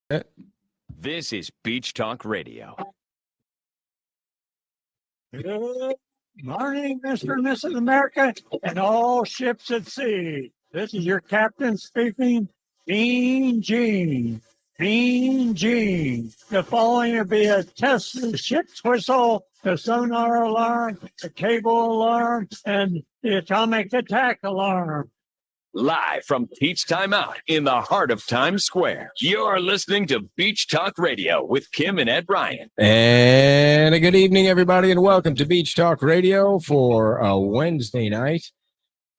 This is Beach Talk Radio. Good morning, Mr. and Mrs. America, and all ships at sea. This is your captain speaking, Mean Gene. Mean Gene. The following will be a test of the ship's whistle, the sonar alarm, the cable alarm, and the atomic attack alarm. Live from Peach Time Out in the heart of Times Square, you're listening to Beach Talk Radio with Kim and Ed Ryan. And a good evening, everybody, and welcome to Beach Talk Radio for a Wednesday night.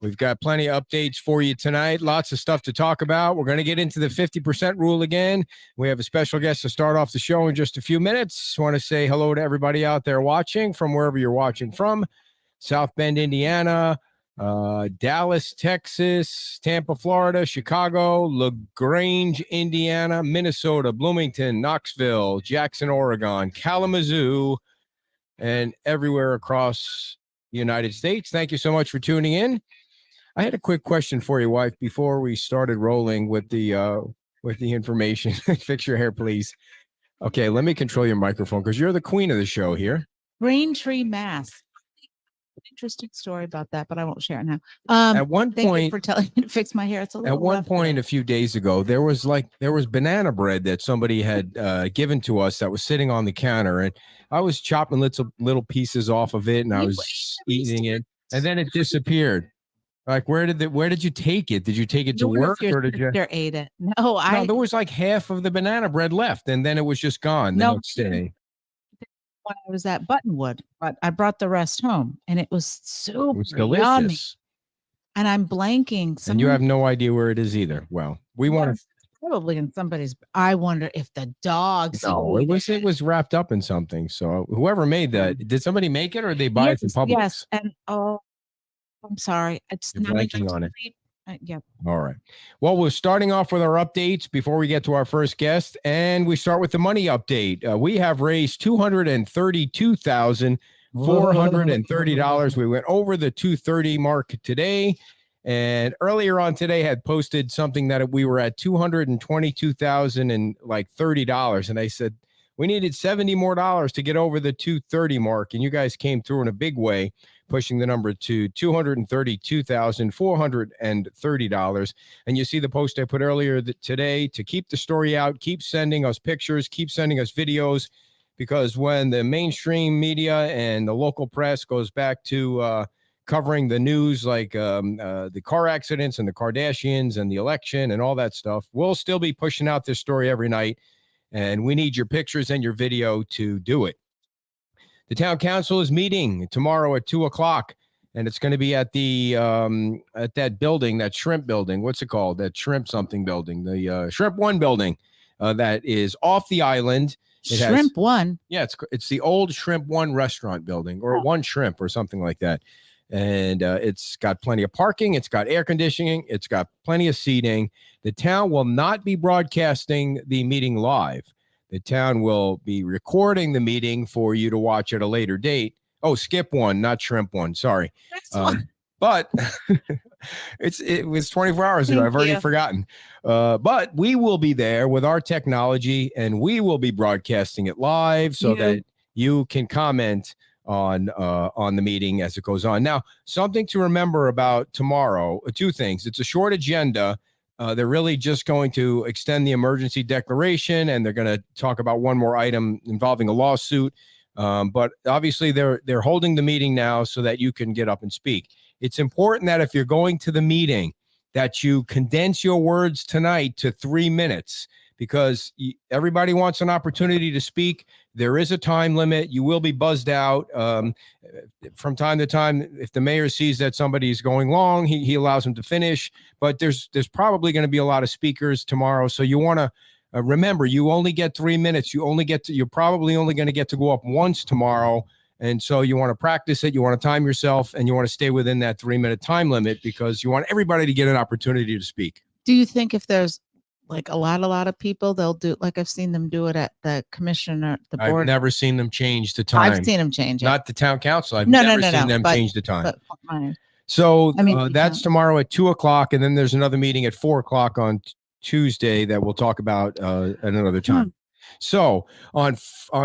We've got plenty of updates for you tonight. Lots of stuff to talk about. We're going to get into the 50% rule again. We have a special guest to start off the show in just a few minutes. I want to say hello to everybody out there watching from wherever you're watching from. South Bend, Indiana, Dallas, Texas, Tampa, Florida, Chicago, LaGrange, Indiana, Minnesota, Bloomington, Knoxville, Jackson, Oregon, Kalamazoo, and everywhere across the United States. Thank you so much for tuning in. I had a quick question for you, wife, before we started rolling with the information. Fix your hair, please. Okay, let me control your microphone because you're the queen of the show here. Braintree, Mass. Interesting story about that, but I won't share it now. At one thank point, you for telling me to fix my hair. It's a little at one rough point today. a few days ago, there was banana bread that somebody had given to us that was sitting on the counter, and I was chopping little pieces off of it, and I was eating it, and then it disappeared. Like, where did you take it? Did you take it to work, or did you? Ate it? No, No, there was like half of the banana bread left, and then it was just gone the next day. When I was at Buttonwood, but I brought the rest home, and it was super It was delicious. yummy. And I'm blanking. And you have no idea where it is either. Well, we want to probably in somebody's. I wonder if the dogs. No, it was wrapped up in something. So whoever made that, did somebody make it, or did they buy it from Publix? Yes, and I'm sorry, it's You're not blanking on it. Yeah. All right. Well, we're starting off with our updates before we get to our first guest, and we start with the money update. We have raised $232,430. We went over the 230 mark today, and earlier on today had posted something that we were at $222,030, and I said we needed $70 more to get over the 230 mark, and you guys came through in a big way, pushing the number to $232,430. And you see the post I put earlier today to keep the story out, keep sending us pictures, keep sending us videos, because when the mainstream media and the local press goes back to covering the news, like the car accidents and the Kardashians and the election and all that stuff, we'll still be pushing out this story every night. And we need your pictures and your video to do it. The town council is meeting tomorrow at 2:00, and it's going to be at the at that building, that shrimp building. What's it called? That shrimp something building, the Shrimp One building that is off the island. Shrimp One. Yeah, it's the old Shrimp One restaurant building, or One Shrimp, or something like that. And it's got plenty of parking. It's got air conditioning. It's got plenty of seating. The town will not be broadcasting the meeting live. The town will be recording the meeting for you to watch at a later date. Oh, Skip One, not Shrimp One. Sorry. But it was 24 hours ago. I've already forgotten. But we will be there with our technology, and we will be broadcasting it live so that you can comment on the meeting as it goes on. Now, something to remember about tomorrow, two things. It's a short agenda. They're really just going to extend the emergency declaration, and they're going to talk about one more item involving a lawsuit. But obviously, they're holding the meeting now so that you can get up and speak. It's important that if you're going to the meeting, that you condense your words tonight to 3 minutes, because everybody wants an opportunity to speak. There is a time limit. You will be buzzed out from time to time. If the mayor sees that somebody's going long, he allows them to finish. But there's probably going to be a lot of speakers tomorrow, so you want to remember, you only get 3 minutes. You're probably only going to get to go up once tomorrow, and so you want to practice it. You want to time yourself, and you want to stay within that 3-minute time limit, because you want everybody to get an opportunity to speak. Do you think if there's like a lot of people, they'll do, like I've seen them do it at the commissioner, the board? I've never seen them change the time. I've seen them change it. Not the town council. I've never seen them change the time. So that's tomorrow at 2:00, and then there's another meeting at 4:00 on Tuesday that we'll talk about another time. So on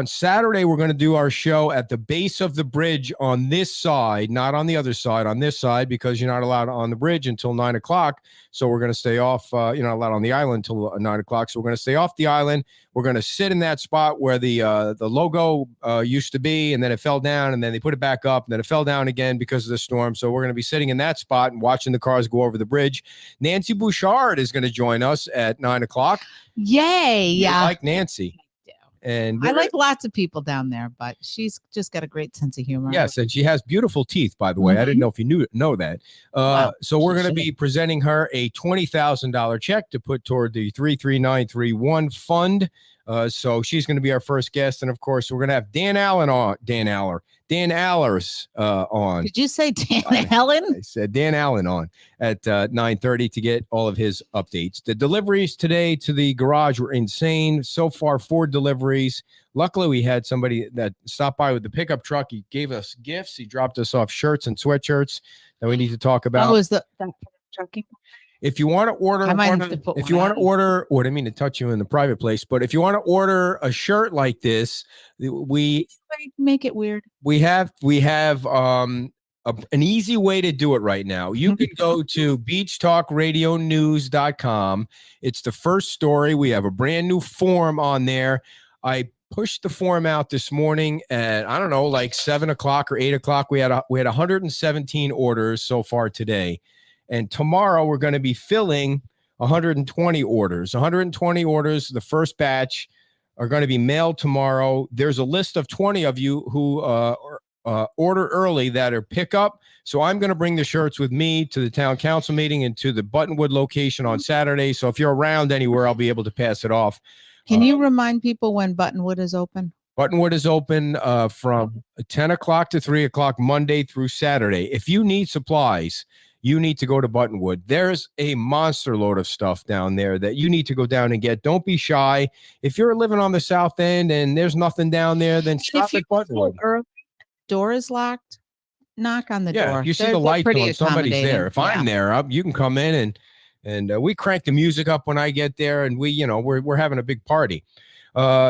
Saturday, we're going to do our show at the base of the bridge on this side, not on the other side, on this side, because you're not allowed on the bridge until 9 o'clock. So we're going to stay off, you're not allowed on the island until 9 o'clock. So we're going to stay off the island. We're going to sit in that spot where the logo used to be, and then it fell down, and then they put it back up, and then it fell down again because of the storm. So we're going to be sitting in that spot and watching the cars go over the bridge. Nancy Bouchard is going to join us at 9 o'clock. Yay. You Yeah. like Nancy. And I like lots of people down there, but she's just got a great sense of humor. Yes, and she has beautiful teeth, by the way. I didn't know if you know that. Wow. So we're going to be presenting her a $20,000 check to put toward the 33931 fund. So she's going to be our first guest, and of course, we're going to have Dan Allers on. Did you say Dan Allen? I said Dan Allen on at 9:30 to get all of his updates. The deliveries today to the garage were insane. So far, 4 deliveries. Luckily, we had somebody that stopped by with the pickup truck. He gave us gifts. He dropped us off shirts and sweatshirts that we need to talk about. How was that trucking? If you want to order, I might have to put if one you want on. to order, or I didn't mean to touch you in the private place, but if you want to order a shirt like this, we make it weird. We have an easy way to do it right now. You can go to beachtalkradionews.com. It's the first story. We have a brand new form on there. I pushed the form out this morning at, I don't know, like 7 o'clock or 8 o'clock. We had 117 orders so far today. And tomorrow we're going to be filling 120 orders. 120 orders, the first batch, are going to be mailed tomorrow. There's a list of 20 of you who order early that are pickup. So I'm going to bring the shirts with me to the town council meeting and to the Buttonwood location on Saturday. So if you're around anywhere, I'll be able to pass it off. Can you remind people when Buttonwood is open? Buttonwood is open from 10 o'clock to 3 o'clock Monday through Saturday. If you need supplies, you need to go to Buttonwood. There's a monster load of stuff down there that you need to go down and get. Don't be shy. If you're living on the south end and there's nothing down there, then stop at Buttonwood. Door is locked. Knock on the door. Yeah, you see the lights on, somebody's there. If I'm there, you can come in and we crank the music up when I get there, and we're having a big party.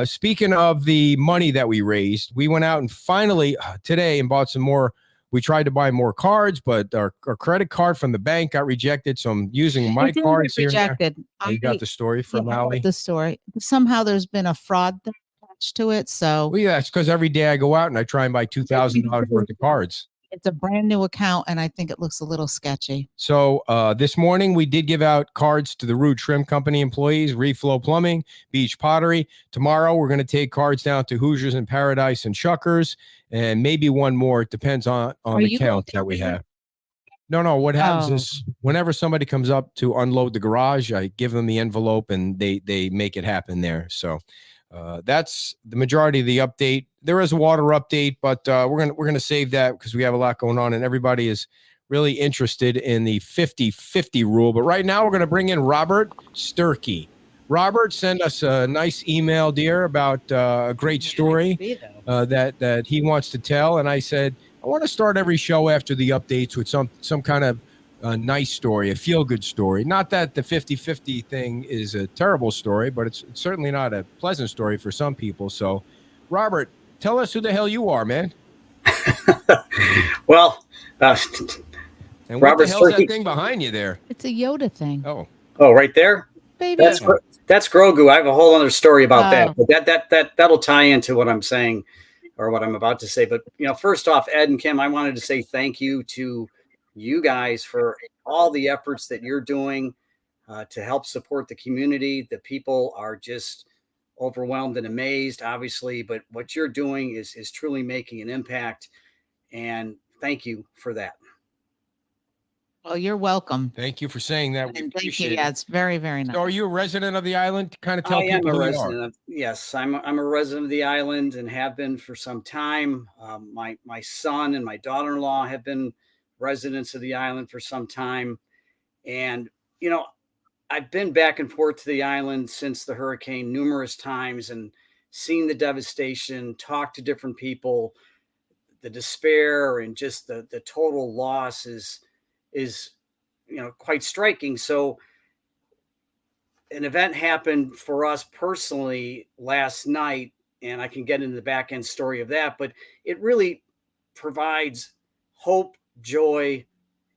Speaking of the money that we raised, we went out and finally today and bought some more. We tried to buy more cards, but our credit card from the bank got rejected. So I'm using my cards here. Rejected. You got the story from Allie? The story. Somehow there's been a fraud attached to it. So well, yeah, it's because every day I go out and I try and buy $2,000 worth of cards. It's a brand new account, and I think it looks a little sketchy. So this morning, we did give out cards to the Rude Shrimp Company employees, Reflow Plumbing, Beach Pottery. Tomorrow, we're going to take cards down to Hoosiers in Paradise and Shuckers, and maybe one more. It depends on the count that we have. No. What happens is whenever somebody comes up to unload the garage, I give them the envelope, and they make it happen there. So that's the majority of the update. There is a water update, but we're gonna save that because we have a lot going on, and everybody is really interested in the 50-50 rule. But right now, we're gonna bring in Robert Sturkey. Robert, send us a nice email, dear, about a great story that he wants to tell. And I said, I want to start every show after the updates with some kind of nice story, a feel-good story. Not that the 50-50 thing is a terrible story, but it's certainly not a pleasant story for some people. So, Robert, tell us who the hell you are, man. Well, and what the hell's that thing behind you there? It's a Yoda thing. Oh, right there. Baby. That's Grogu. I have a whole other story about that, but that'll tie into what I'm saying or what I'm about to say. But first off, Ed and Kim, I wanted to say thank you to you guys for all the efforts that you're doing to help support the community. The people are just overwhelmed and amazed, obviously, but what you're doing is truly making an impact. And thank you for that. Well, you're welcome. Thank you for saying that. And thank you. Yeah, it's very, very nice. So are you a resident of the island? Kind of tell people who you are. Yes, I'm a resident of the island and have been for some time. My son and my daughter-in-law have been residents of the island for some time. And, I've been back and forth to the island since the hurricane numerous times and seen the devastation, talked to different people, the despair and just the total loss is quite striking. So an event happened for us personally last night, and I can get into the back end story of that, but it really provides hope, joy,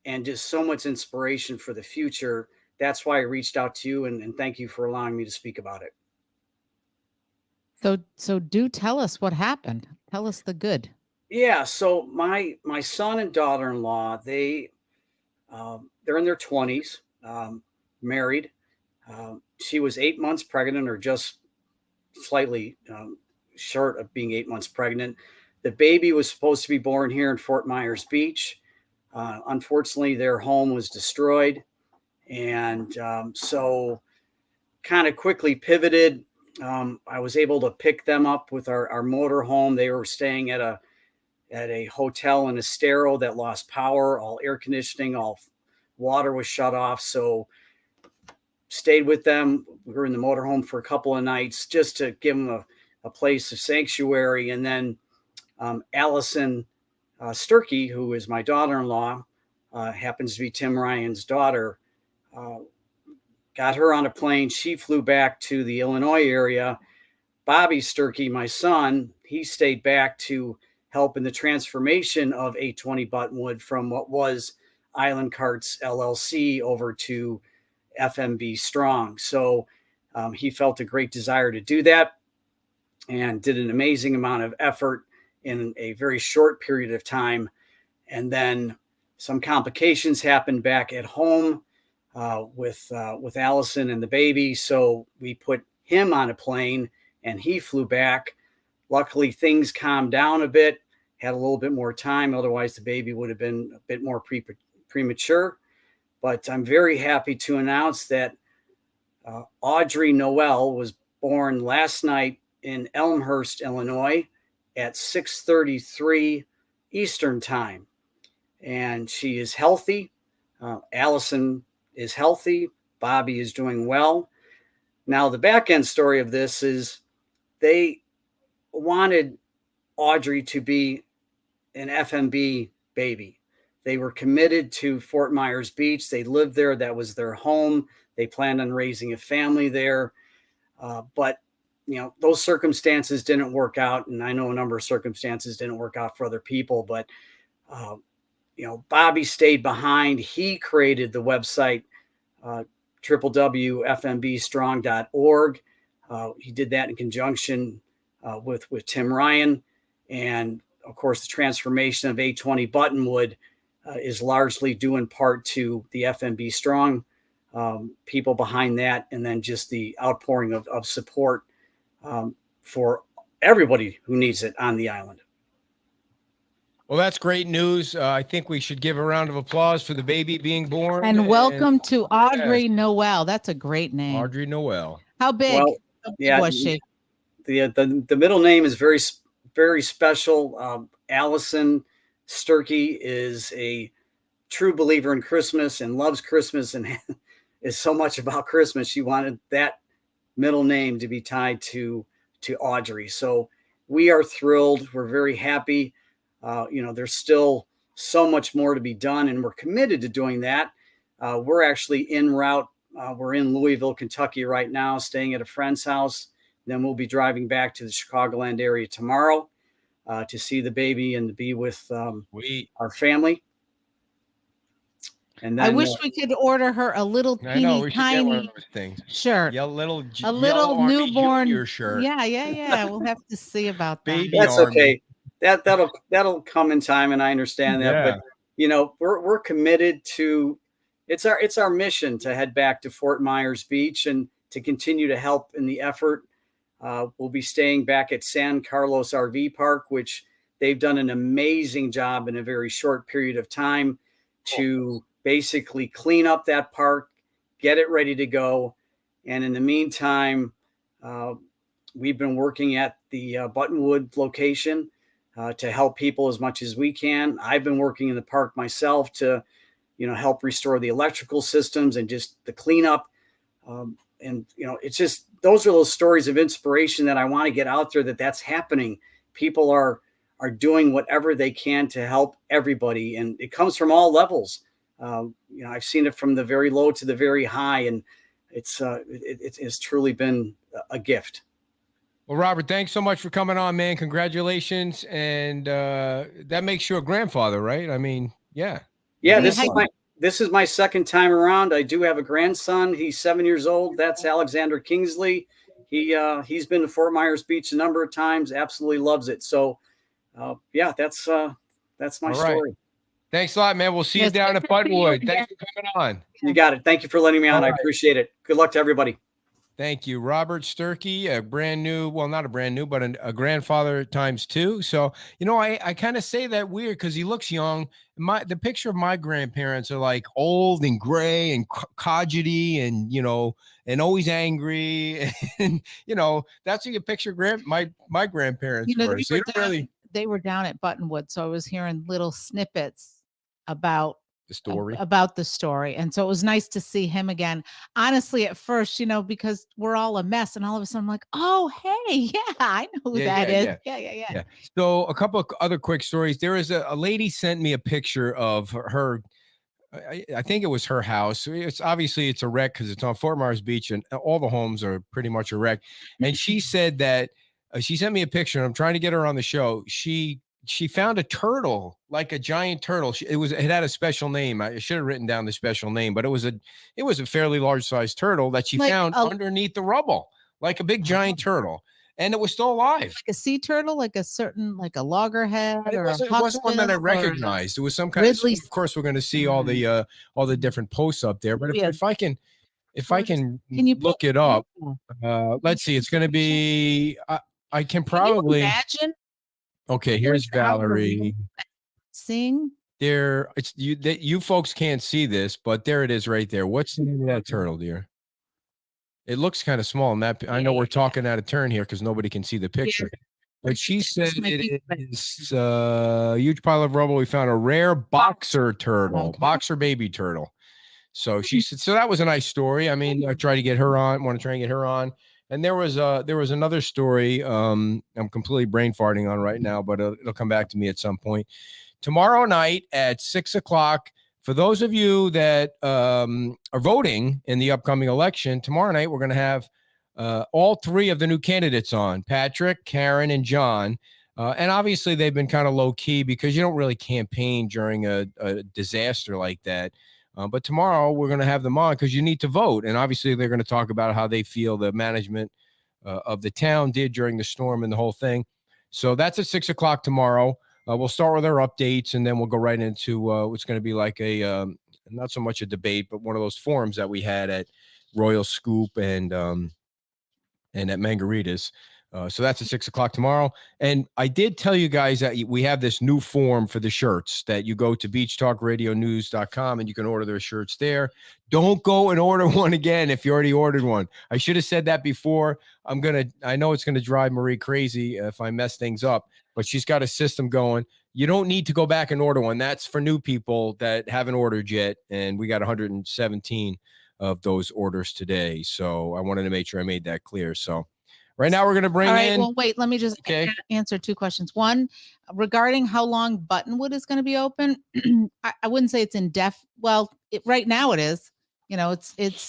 and just so much inspiration for the future. That's why I reached out to you, and thank you for allowing me to speak about it. So do tell us what happened. Tell us the good. Yeah, so my son and daughter-in-law, they're in their 20s, married. She was 8 months pregnant, or just slightly short of being 8 months pregnant. The baby was supposed to be born here in Fort Myers Beach. Unfortunately, their home was destroyed. And so kind of quickly pivoted. I was able to pick them up with our motor home. They were staying at a hotel in Estero that lost power, all air conditioning, all water was shut off. So stayed with them. We were in the motorhome for a couple of nights just to give them a place of sanctuary. And then Allison Sturkey, who is my daughter-in-law, happens to be Tim Ryan's daughter, got her on a plane. She flew back to the Illinois area. Bobby Sturkey, my son, he stayed back to help in the transformation of 820 Buttonwood from what was Island Carts LLC over to FMB Strong. So he felt a great desire to do that and did an amazing amount of effort in a very short period of time. And then some complications happened back at home with Allison and the baby. So we put him on a plane and he flew back. Luckily, things calmed down a bit, had a little bit more time. Otherwise, the baby would have been a bit more premature. But I'm very happy to announce that Audrey Noel was born last night in Elmhurst, Illinois at 6:33 Eastern time. And she is healthy. Allison is healthy. Bobby is doing well. Now, the back end story of this is they wanted Audrey to be an FMB baby. They were committed to Fort Myers Beach. They lived there. That was their home. They planned on raising a family there. But, those circumstances didn't work out. And I know a number of circumstances didn't work out for other people. But, Bobby stayed behind. He created the website, www.fmbstrong.org. He did that in conjunction with Tim Ryan. And, of course, the transformation of 820 Buttonwood is largely due in part to the FMB Strong people behind that, and then just the outpouring of support for everybody who needs it on the island. Well, that's great news. I think we should give a round of applause for the baby being born. And welcome to Audrey Noel. That's a great name. Audrey Noel. How big? Well, How big was she? The middle name is very, very special. Allison Sturkey is a true believer in Christmas and loves Christmas and is so much about Christmas. She wanted that middle name to be tied to Audrey. So we are thrilled. We're very happy. There's still so much more to be done, and we're committed to doing that. We're actually en route. We're in Louisville, Kentucky right now, staying at a friend's house. Then we'll be driving back to the Chicagoland area tomorrow to see the baby and to be with our family. And then, I wish we could order her a little teeny tiny one of those things. Shirt. A little newborn shirt. Yeah. We'll have to see about that. Baby That's Army. Okay. That'll come in time, and I understand that. Yeah. But we're committed to it's our mission to head back to Fort Myers Beach and to continue to help in the effort. We'll be staying back at San Carlos RV Park, which they've done an amazing job in a very short period of time to basically clean up that park, get it ready to go. And in the meantime, we've been working at the Buttonwood location to help people as much as we can. I've been working in the park myself to, help restore the electrical systems and just the cleanup. It's just, those are those stories of inspiration that I want to get out there, that's happening. People are doing whatever they can to help everybody. And it comes from all levels. I've seen it from the very low to the very high. And it's truly been a gift. Well, Robert, thanks so much for coming on, man. Congratulations. And that makes you a grandfather, right? I mean, yeah. Yeah, this is my second time around. I do have a grandson. He's 7 years old. That's Alexander Kingsley. He's been to Fort Myers Beach a number of times. Absolutely loves it. So, yeah, that's my story. Thanks a lot, man. We'll see you down at Buttonwood. Thanks for coming on. You got it. Thank you for letting me on. I appreciate it. Good luck to everybody. Thank you, Robert Sturkey, a brand new, well, not a brand new, but a grandfather times two. So, I kind of say that weird because he looks young. The picture of my grandparents are like old and gray and codgety and, and always angry. And, that's what you picture my grandparents were. So they were down at Buttonwood. So I was hearing little snippets about the story. And so it was nice to see him again. Honestly, at first, because we're all a mess, and all of a sudden I'm like, oh, hey, yeah, I know who that is. Yeah. So a couple of other quick stories. There is a lady sent me a picture of her. I think it was her house. It's a wreck because it's on Fort Myers Beach and all the homes are pretty much a wreck. And she said that she sent me a picture, and I'm trying to get her on the show. She found a turtle, like a giant turtle. It had a special name. I should have written down the special name, but it was a fairly large sized turtle that she found underneath the rubble, like a big giant turtle, and it was still alive. Like a sea turtle, like a loggerhead, it wasn't one that I recognized. It was some kind of. Of course, we're going to see all the different posts up there. But if I can look it up, let's see. It's going to be. I can probably imagine. Okay, here's Valerie. Sing. There, it's you folks can't see this, but there it is right there. What's the name of that turtle, dear? It looks kind of small. I know we're talking out of turn here because nobody can see the picture. But she said it is a huge pile of rubble. We found a rare boxer turtle, boxer baby turtle. So she said, so that was a nice story. I mean, I want to try and get her on. And there was another story I'm completely brain farting on right now, but it'll come back to me at some point. Tomorrow night at 6:00, for those of you that are voting in the upcoming election, tomorrow night we're going to have all three of the new candidates on, Patrick, Karen, and John. And obviously they've been kind of low key because you don't really campaign during a disaster like that. But tomorrow we're going to have them on because you need to vote. And obviously they're going to talk about how they feel the management of the town did during the storm and the whole thing. So that's at 6:00 tomorrow. We'll start with our updates and then we'll go right into what's going to be like not so much a debate, but one of those forums that we had at Royal Scoop and at Margaritas. So that's at 6:00 tomorrow. And I did tell you guys that we have this new form for the shirts that you go to beachtalkradionews.com and you can order their shirts there. Don't go and order one again if you already ordered one. I should have said that before. I know it's going to drive Marie crazy if I mess things up, but she's got a system going. You don't need to go back and order one. That's for new people that haven't ordered yet. And we got 117 of those orders today. So I wanted to make sure I made that clear. So right now we're going to bring in. Well, wait, let me just answer two questions. One, regarding how long Buttonwood is going to be open. I wouldn't say it's in depth. Well, right now it is,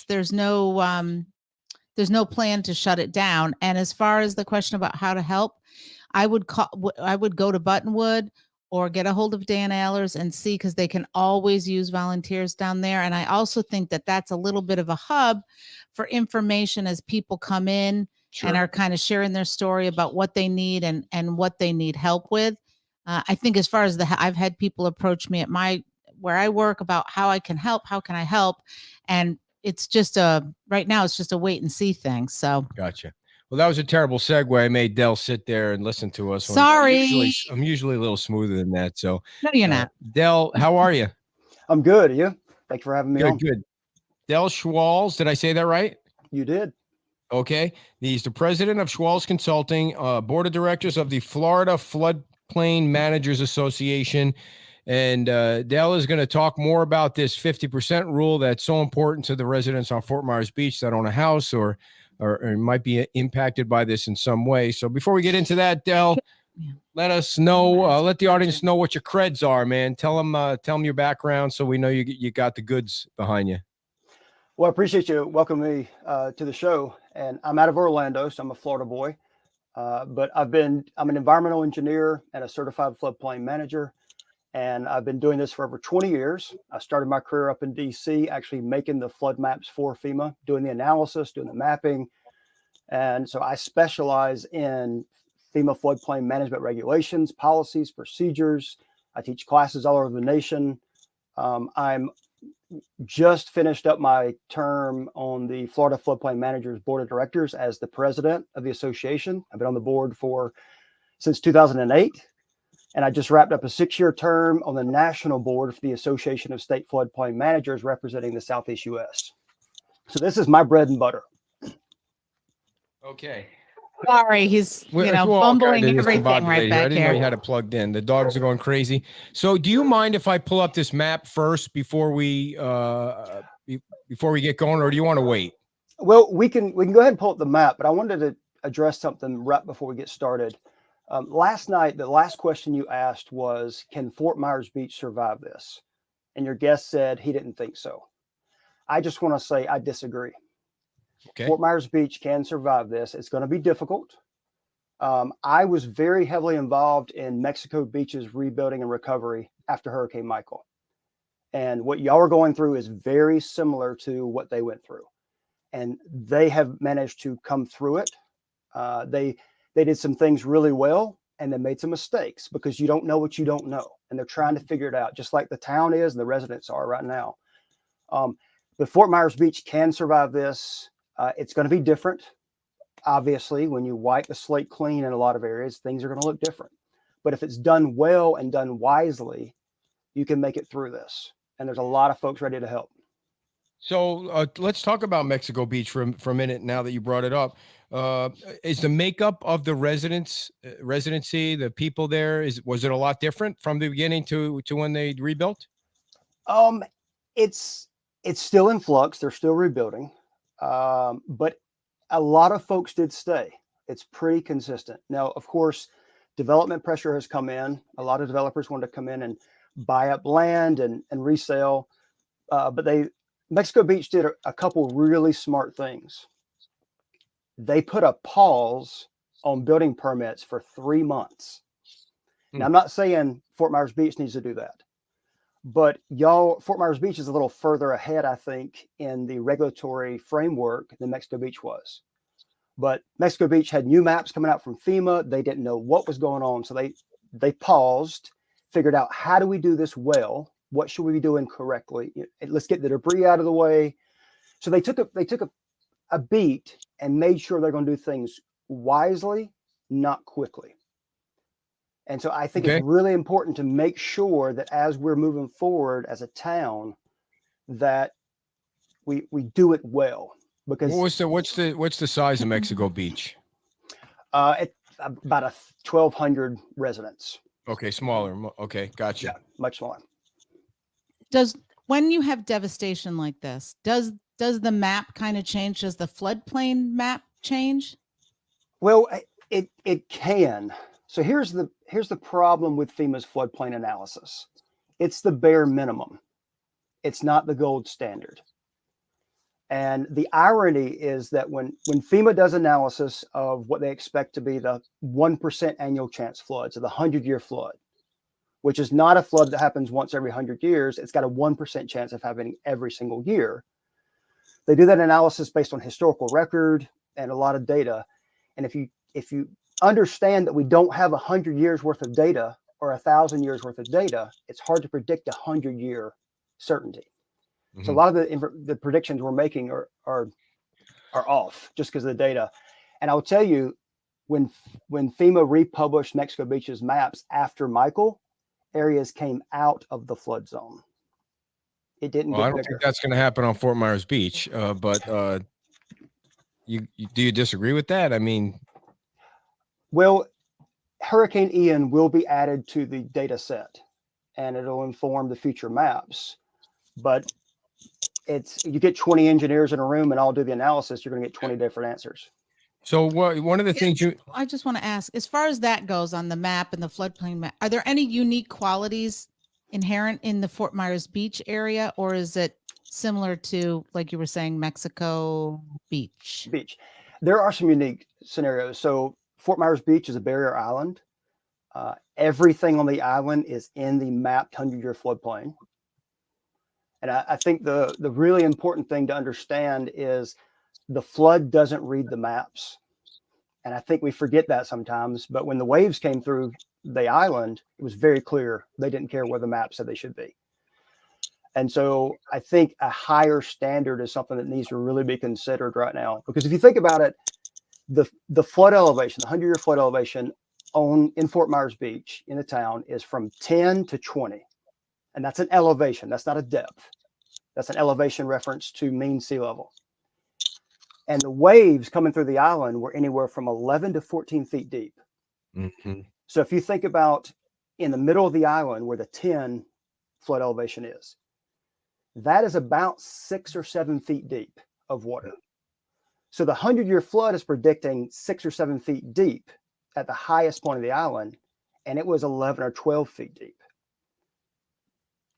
there's no plan to shut it down. And as far as the question about how to help, I would go to Buttonwood or get a hold of Dan Ehlers and see, because they can always use volunteers down there. And I also think that that's a little bit of a hub for information as people come in. Sure. And are kind of sharing their story about what they need and what they need help with. I think as far as I've had people approach me at where I work about how I can help, and it's just right now it's just a wait and see thing. So gotcha. Well, that was a terrible segue. I made Dell sit there and listen to us. Sorry. I'm usually a little smoother than that. So no, you're not. Dell, how are you? I'm good. You? Thanks for having me on. Good. Dell Schwalz, did I say that right? You did. Okay. He's the president of Schwalz Consulting, board of directors of the Florida Floodplain Managers Association. And Dell is going to talk more about this 50% rule that's so important to the residents on Fort Myers Beach that own a house or might be impacted by this in some way. So before we get into that, Dell, let us know, let the audience know what your creds are, man. Tell them your background so we know you got the goods behind you. Well, I appreciate you welcoming me to the show. And I'm out of Orlando, so I'm a Florida boy. But I'm an environmental engineer and a certified floodplain manager. And I've been doing this for over 20 years. I started my career up in DC, actually making the flood maps for FEMA, doing the analysis, doing the mapping. And so I specialize in FEMA floodplain management regulations, policies, procedures. I teach classes all over the nation. I'm just finished up my term on the Florida Floodplain Managers Board of Directors as the president of the association. I've been on the board since 2008. And I just wrapped up a 6-year term on the national board for the Association of State Floodplain Managers representing the Southeast U.S. So this is my bread and butter. Okay. Sorry, he's Well, bumbling okay, everything right I back didn't know you here. had it plugged in. The dogs are going crazy. So, do you mind if I pull up this map first before we get going, or do you want to wait? Well, we can go ahead and pull up the map, but I wanted to address something right before we get started. Last night, the last question you asked was, can Fort Myers Beach survive this? And your guest said he didn't think so. I just want to say I disagree. Okay. Fort Myers Beach can survive this. It's going to be difficult. I was very heavily involved in Mexico Beach's rebuilding and recovery after Hurricane Michael. And what y'all are going through is very similar to what they went through. And they have managed to come through it. They did some things really well, and they made some mistakes because you don't know what you don't know. And they're trying to figure it out, just like the town is and the residents are right now. But Fort Myers Beach can survive this. It's going to be different. Obviously, when you wipe the slate clean in a lot of areas, things are going to look different. But if it's done well and done wisely, you can make it through this. And there's a lot of folks ready to help. So let's talk about Mexico Beach for a minute now that you brought it up. Is the makeup of the residency, the people there, was it a lot different from the beginning to when they rebuilt? It's still in flux. They're still rebuilding. But a lot of folks did stay. It's pretty consistent. Now, of course, development pressure has come in. A lot of developers wanted to come in and buy up land and resell. But Mexico Beach did a couple really smart things. They put a pause on building permits for 3 months. Now, I'm not saying Fort Myers Beach needs to do that, but Fort Myers Beach is a little further ahead, I think, in the regulatory framework than Mexico Beach was. But Mexico Beach had new maps coming out from FEMA. They didn't know what was going on. So they paused, figured out, how do we do this well? What should we be doing correctly? Let's get the debris out of the way. So they took a beat and made sure they're going to do things wisely, not quickly. And so I think it's really important to make sure that as we're moving forward as a town, that we do it well. Because what's the size of Mexico Beach? It's about 1,200 residents. Okay, smaller. Okay, gotcha. Yeah, much smaller. When you have devastation like this, does the map kind of change? Does the floodplain map change? Well, it can. So here's the problem with FEMA's floodplain analysis. It's the bare minimum. It's not the gold standard. And the irony is that when FEMA does analysis of what they expect to be the 1% annual chance flood, so the 100-year flood, which is not a flood that happens once every 100 years, it's got a 1% chance of happening every single year. They do that analysis based on historical record and a lot of data. And if you understand that we don't have 100 years worth of data or 1,000 years worth of data, it's hard to predict 100-year certainty. Mm-hmm. So a lot of the predictions we're making are off just because of the data. And I'll tell you, when FEMA republished Mexico Beach's maps after Michael, areas came out of the flood zone. It didn't get I don't bigger. think that's going to happen on Fort Myers Beach, but do you disagree with that? I mean, well, Hurricane Ian will be added to the data set, and it'll inform the future maps. But you get 20 engineers in a room and all do the analysis, you're going to get 20 different answers. So one of the things I just want to ask, as far as that goes on the map and the floodplain map, are there any unique qualities inherent in the Fort Myers Beach area, or is it similar to, like you were saying, Mexico Beach? Beach. There are some unique scenarios. So Fort Myers Beach is a barrier island. Everything on the island is in the mapped 100-year floodplain. And I think the really important thing to understand is the flood doesn't read the maps. And I think we forget that sometimes. But when the waves came through the island, it was very clear they didn't care where the map said they should be. And so I think a higher standard is something that needs to really be considered right now. Because if you think about it, the flood elevation, the 100-year flood elevation in Fort Myers Beach in the town is from 10 to 20. And that's an elevation. That's not a depth. That's an elevation reference to mean sea level. And the waves coming through the island were anywhere from 11 to 14 feet deep. Mm-hmm. So if you think about in the middle of the island where the 10 flood elevation is, that is about 6 or 7 feet deep of water. So the 100-year flood is predicting 6 or 7 feet deep at the highest point of the island, and it was 11 or 12 feet deep.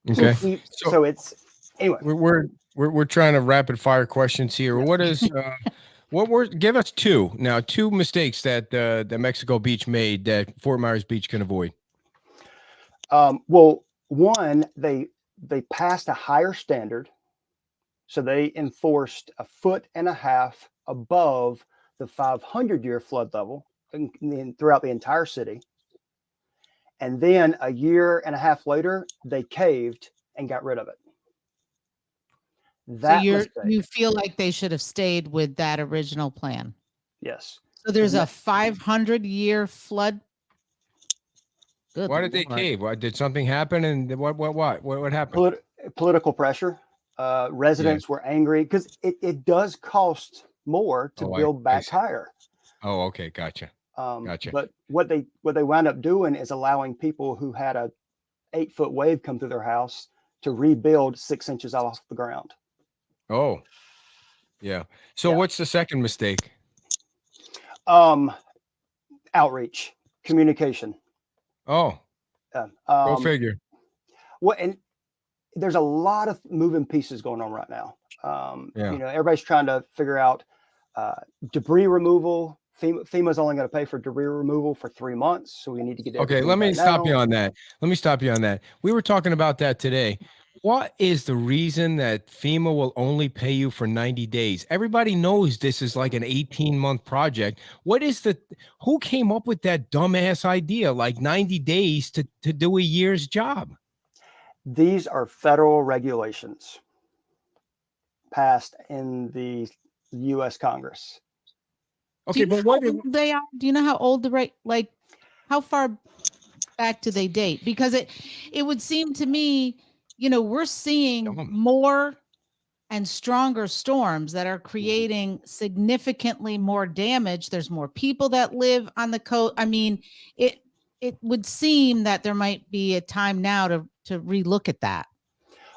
Okay. So it's anyway. We're trying to rapid fire questions here. Yeah. What is give us two mistakes that Mexico Beach made that Fort Myers Beach can avoid. Well, one, they passed a higher standard. So they enforced 1.5 feet above the 500-year flood level throughout the entire city. And then 1.5 years later, they caved and got rid of it. So you feel like they should have stayed with that original plan? Yes. So there's a 500-year flood. Good Why did they cave? Why did something happen? And what happened? Political pressure. Residents were angry because it does cost more to build back higher. Oh, okay, gotcha. Gotcha. But what they wound up doing is allowing people who had a 8-foot wave come through their house to rebuild 6 inches off the ground. Oh, yeah. So what's the second mistake? Outreach, communication. Oh, go figure. Well, and there's a lot of moving pieces going on right now. Everybody's trying to figure out debris removal. FEMA's only going to pay for debris removal for 3 months, so we need to get. Okay, let me stop you on that. We were talking about that today. What is the reason that FEMA will only pay you for 90 days? Everybody knows this is like an 18-month project. Who came up with that dumbass idea, like 90 days to do a year's job? These are federal regulations passed in the U.S. Congress. Okay, but what they are? Do you know how old how far back do they date? Because it would seem to me, we're seeing more and stronger storms that are creating significantly more damage. There's more people that live on the coast. I mean, it would seem that there might be a time now to relook at that.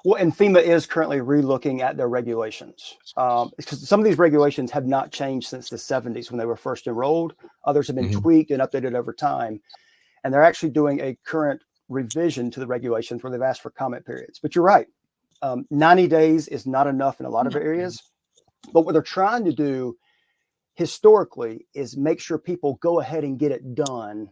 Well, and FEMA is currently relooking at their regulations because some of these regulations have not changed since the 70s when they were first enrolled. Others have been tweaked and updated over time. And they're actually doing a current revision to the regulations where they've asked for comment periods. But you're right. 90 days is not enough in a lot of areas. But what they're trying to do historically is make sure people go ahead and get it done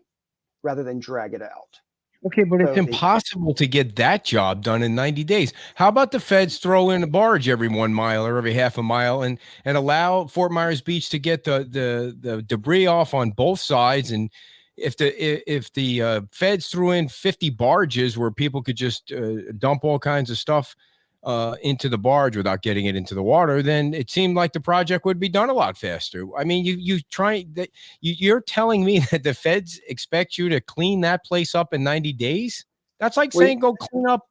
rather than drag it out. Okay, but it's impossible to get that job done in 90 days. How about the feds throw in a barge every 1 mile or every half a mile and allow Fort Myers Beach to get the debris off on both sides? And if the feds threw in 50 barges where people could just dump all kinds of stuff into the barge without getting it into the water, then it seemed like the project would be done a lot faster. I mean, you're telling me that the feds expect you to clean that place up in 90 days? That's like saying go clean up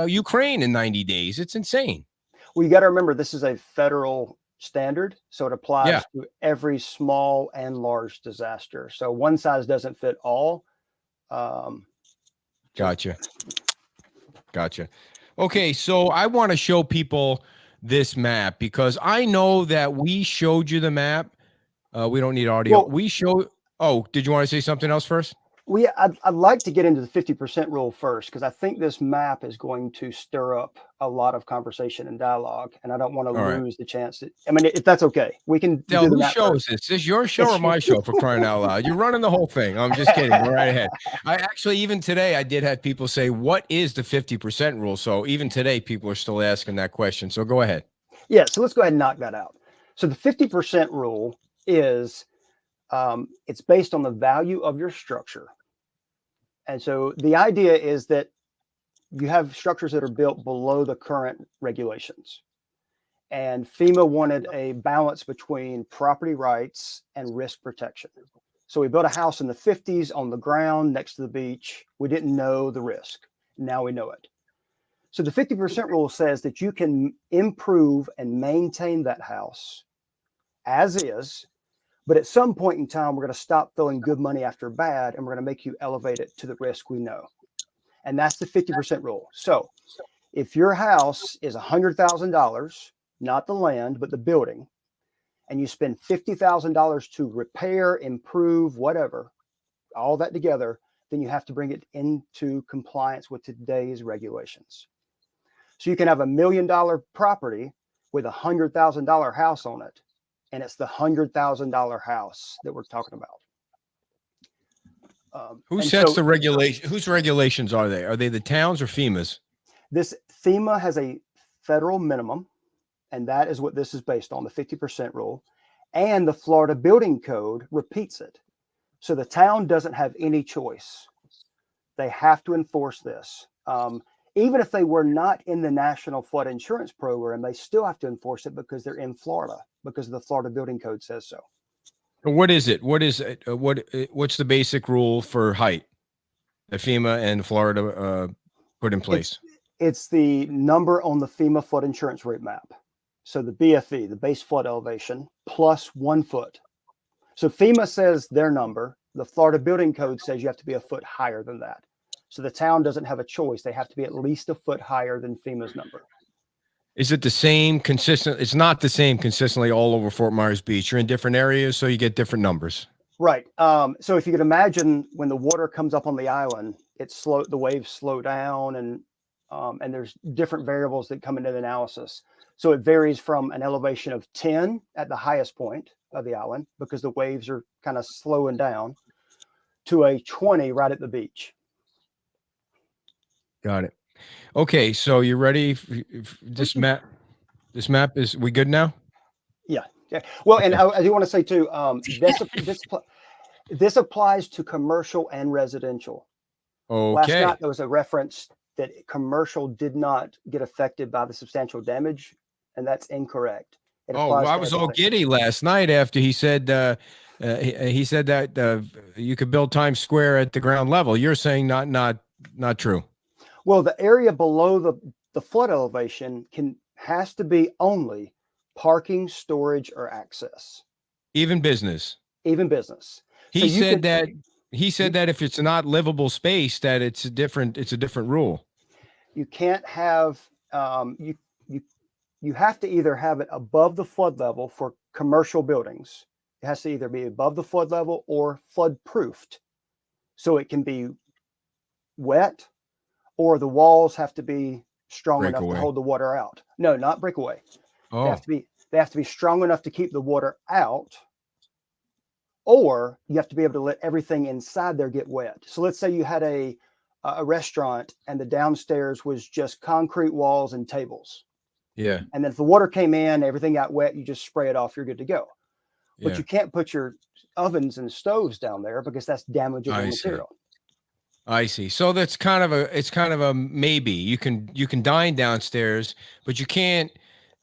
Ukraine in 90 days. It's insane. Well, you got to remember this is a federal standard, so it applies to every small and large disaster. So one size doesn't fit all. Gotcha. Okay, so I want to show people this map because I know that we showed you the map. We don't need audio. Did you want to say something else first? I'd like to get into the 50% rule first, because I think this map is going to stir up a lot of conversation and dialogue, and I don't want to All right. lose the chance. I mean, if that's okay, we can Dell, do the whose map show first. is this? Is this your show or my show, for crying out loud? You're running the whole thing. I'm just kidding. Go right ahead. I actually, even today, I did have people say, what is the 50% rule? So even today, people are still asking that question. So go ahead. Yeah, so let's go ahead and knock that out. So the 50% rule is it's based on the value of your structure. And so the idea is that you have structures that are built below the current regulations. And FEMA wanted a balance between property rights and risk protection. So we built a house in the 50s on the ground next to the beach. We didn't know the risk. Now we know it. So the 50% rule says that you can improve and maintain that house as is, but at some point in time, we're going to stop throwing good money after bad, and we're going to make you elevate it to the risk we know. And that's the 50% rule. So if your house is $100,000, not the land, but the building, and you spend $50,000 to repair, improve, whatever, all that together, then you have to bring it into compliance with today's regulations. So you can have $1 million property with a $100,000 house on it, and it's the $100,000 house that we're talking about. Who sets the regulation? Whose regulations are they? Are they the towns or FEMA's? This FEMA has a federal minimum, and that is what this is based on, the 50% rule. And the Florida Building Code repeats it. So the town doesn't have any choice. They have to enforce this. Even if they were not in the National Flood Insurance Program, they still have to enforce it because they're in Florida, because the Florida Building Code says so. What is it? What is it? What's the basic rule for height that FEMA and Florida put in place? It's the number on the FEMA flood insurance rate map. So the BFE, the base flood elevation, plus 1 foot. So FEMA says their number. The Florida Building Code says you have to be a foot higher than that. So the town doesn't have a choice. They have to be at least a foot higher than FEMA's number. Is it the same consistent? It's not the same consistently all over Fort Myers Beach. You're in different areas, so you get different numbers. Right. So if you could imagine when the water comes up on the island, the waves slow down, and there's different variables that come into the analysis. So it varies from an elevation of 10 at the highest point of the island, because the waves are kind of slowing down, to a 20 right at the beach. Got it. Okay, so you ready for this map? This map we good now? Yeah. Well, and I do want to say too, this applies to commercial and residential. Okay. Last night there was a reference that commercial did not get affected by the substantial damage, and that's incorrect. I was all giddy last night after he said he said that you could build Times Square at the ground level. You're saying not true. Well, the area below the flood elevation has to be only parking, storage, or access. Even business. Even business. He said that if it's not livable space, that it's a different rule. You can't have you have to either have it above the flood level for commercial buildings. It has to either be above the flood level or flood proofed. So it can be wet, or the walls have to be strong enough to hold the water out. No, not breakaway. Oh. They have to be strong enough to keep the water out, or you have to be able to let everything inside there get wet. So let's say you had a restaurant and the downstairs was just concrete walls and tables. Yeah. And then if the water came in, everything got wet, you just spray it off, you're good to go. But you can't put your ovens and stoves down there because that's damageable material. I see. So it's kind of a maybe. You can dine downstairs, but you can't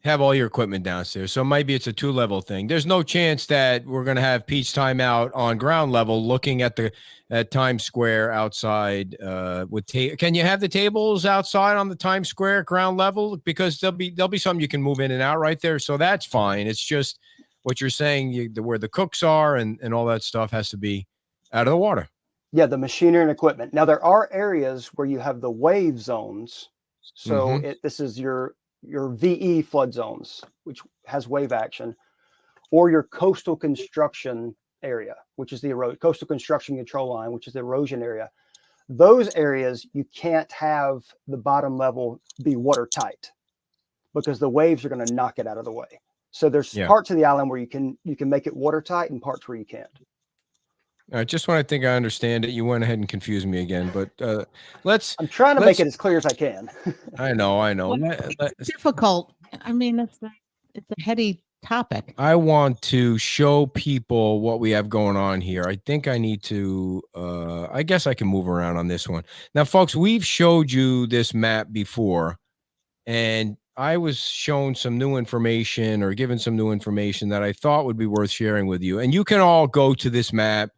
have all your equipment downstairs. So maybe it's a 2-level thing. There's no chance that we're going to have Peach Time out on ground level looking at Times Square outside can you have the tables outside on the Times Square ground level? Because there'll be something you can move in and out right there. So that's fine. It's just what you're saying, where the cooks are and all that stuff has to be out of the water. Yeah, the machinery and equipment. Now, there are areas where you have the wave zones. So this is your VE flood zones, which has wave action, or your coastal construction area, which is the coastal construction control line, which is the erosion area. Those areas, you can't have the bottom level be watertight because the waves are going to knock it out of the way. So there's parts of the island where you can make it watertight and parts where you can't. Just when I think I understand it, you went ahead and confused me again. But I'm trying to make it as clear as I can. I know. Well, it's difficult. I mean, it's a heady topic. I want to show people what we have going on here. I think I need to, I guess I can move around on this one. Now, folks, we've showed you this map before, and I was shown some new information or given some new information that I thought would be worth sharing with you. And you can all go to this map.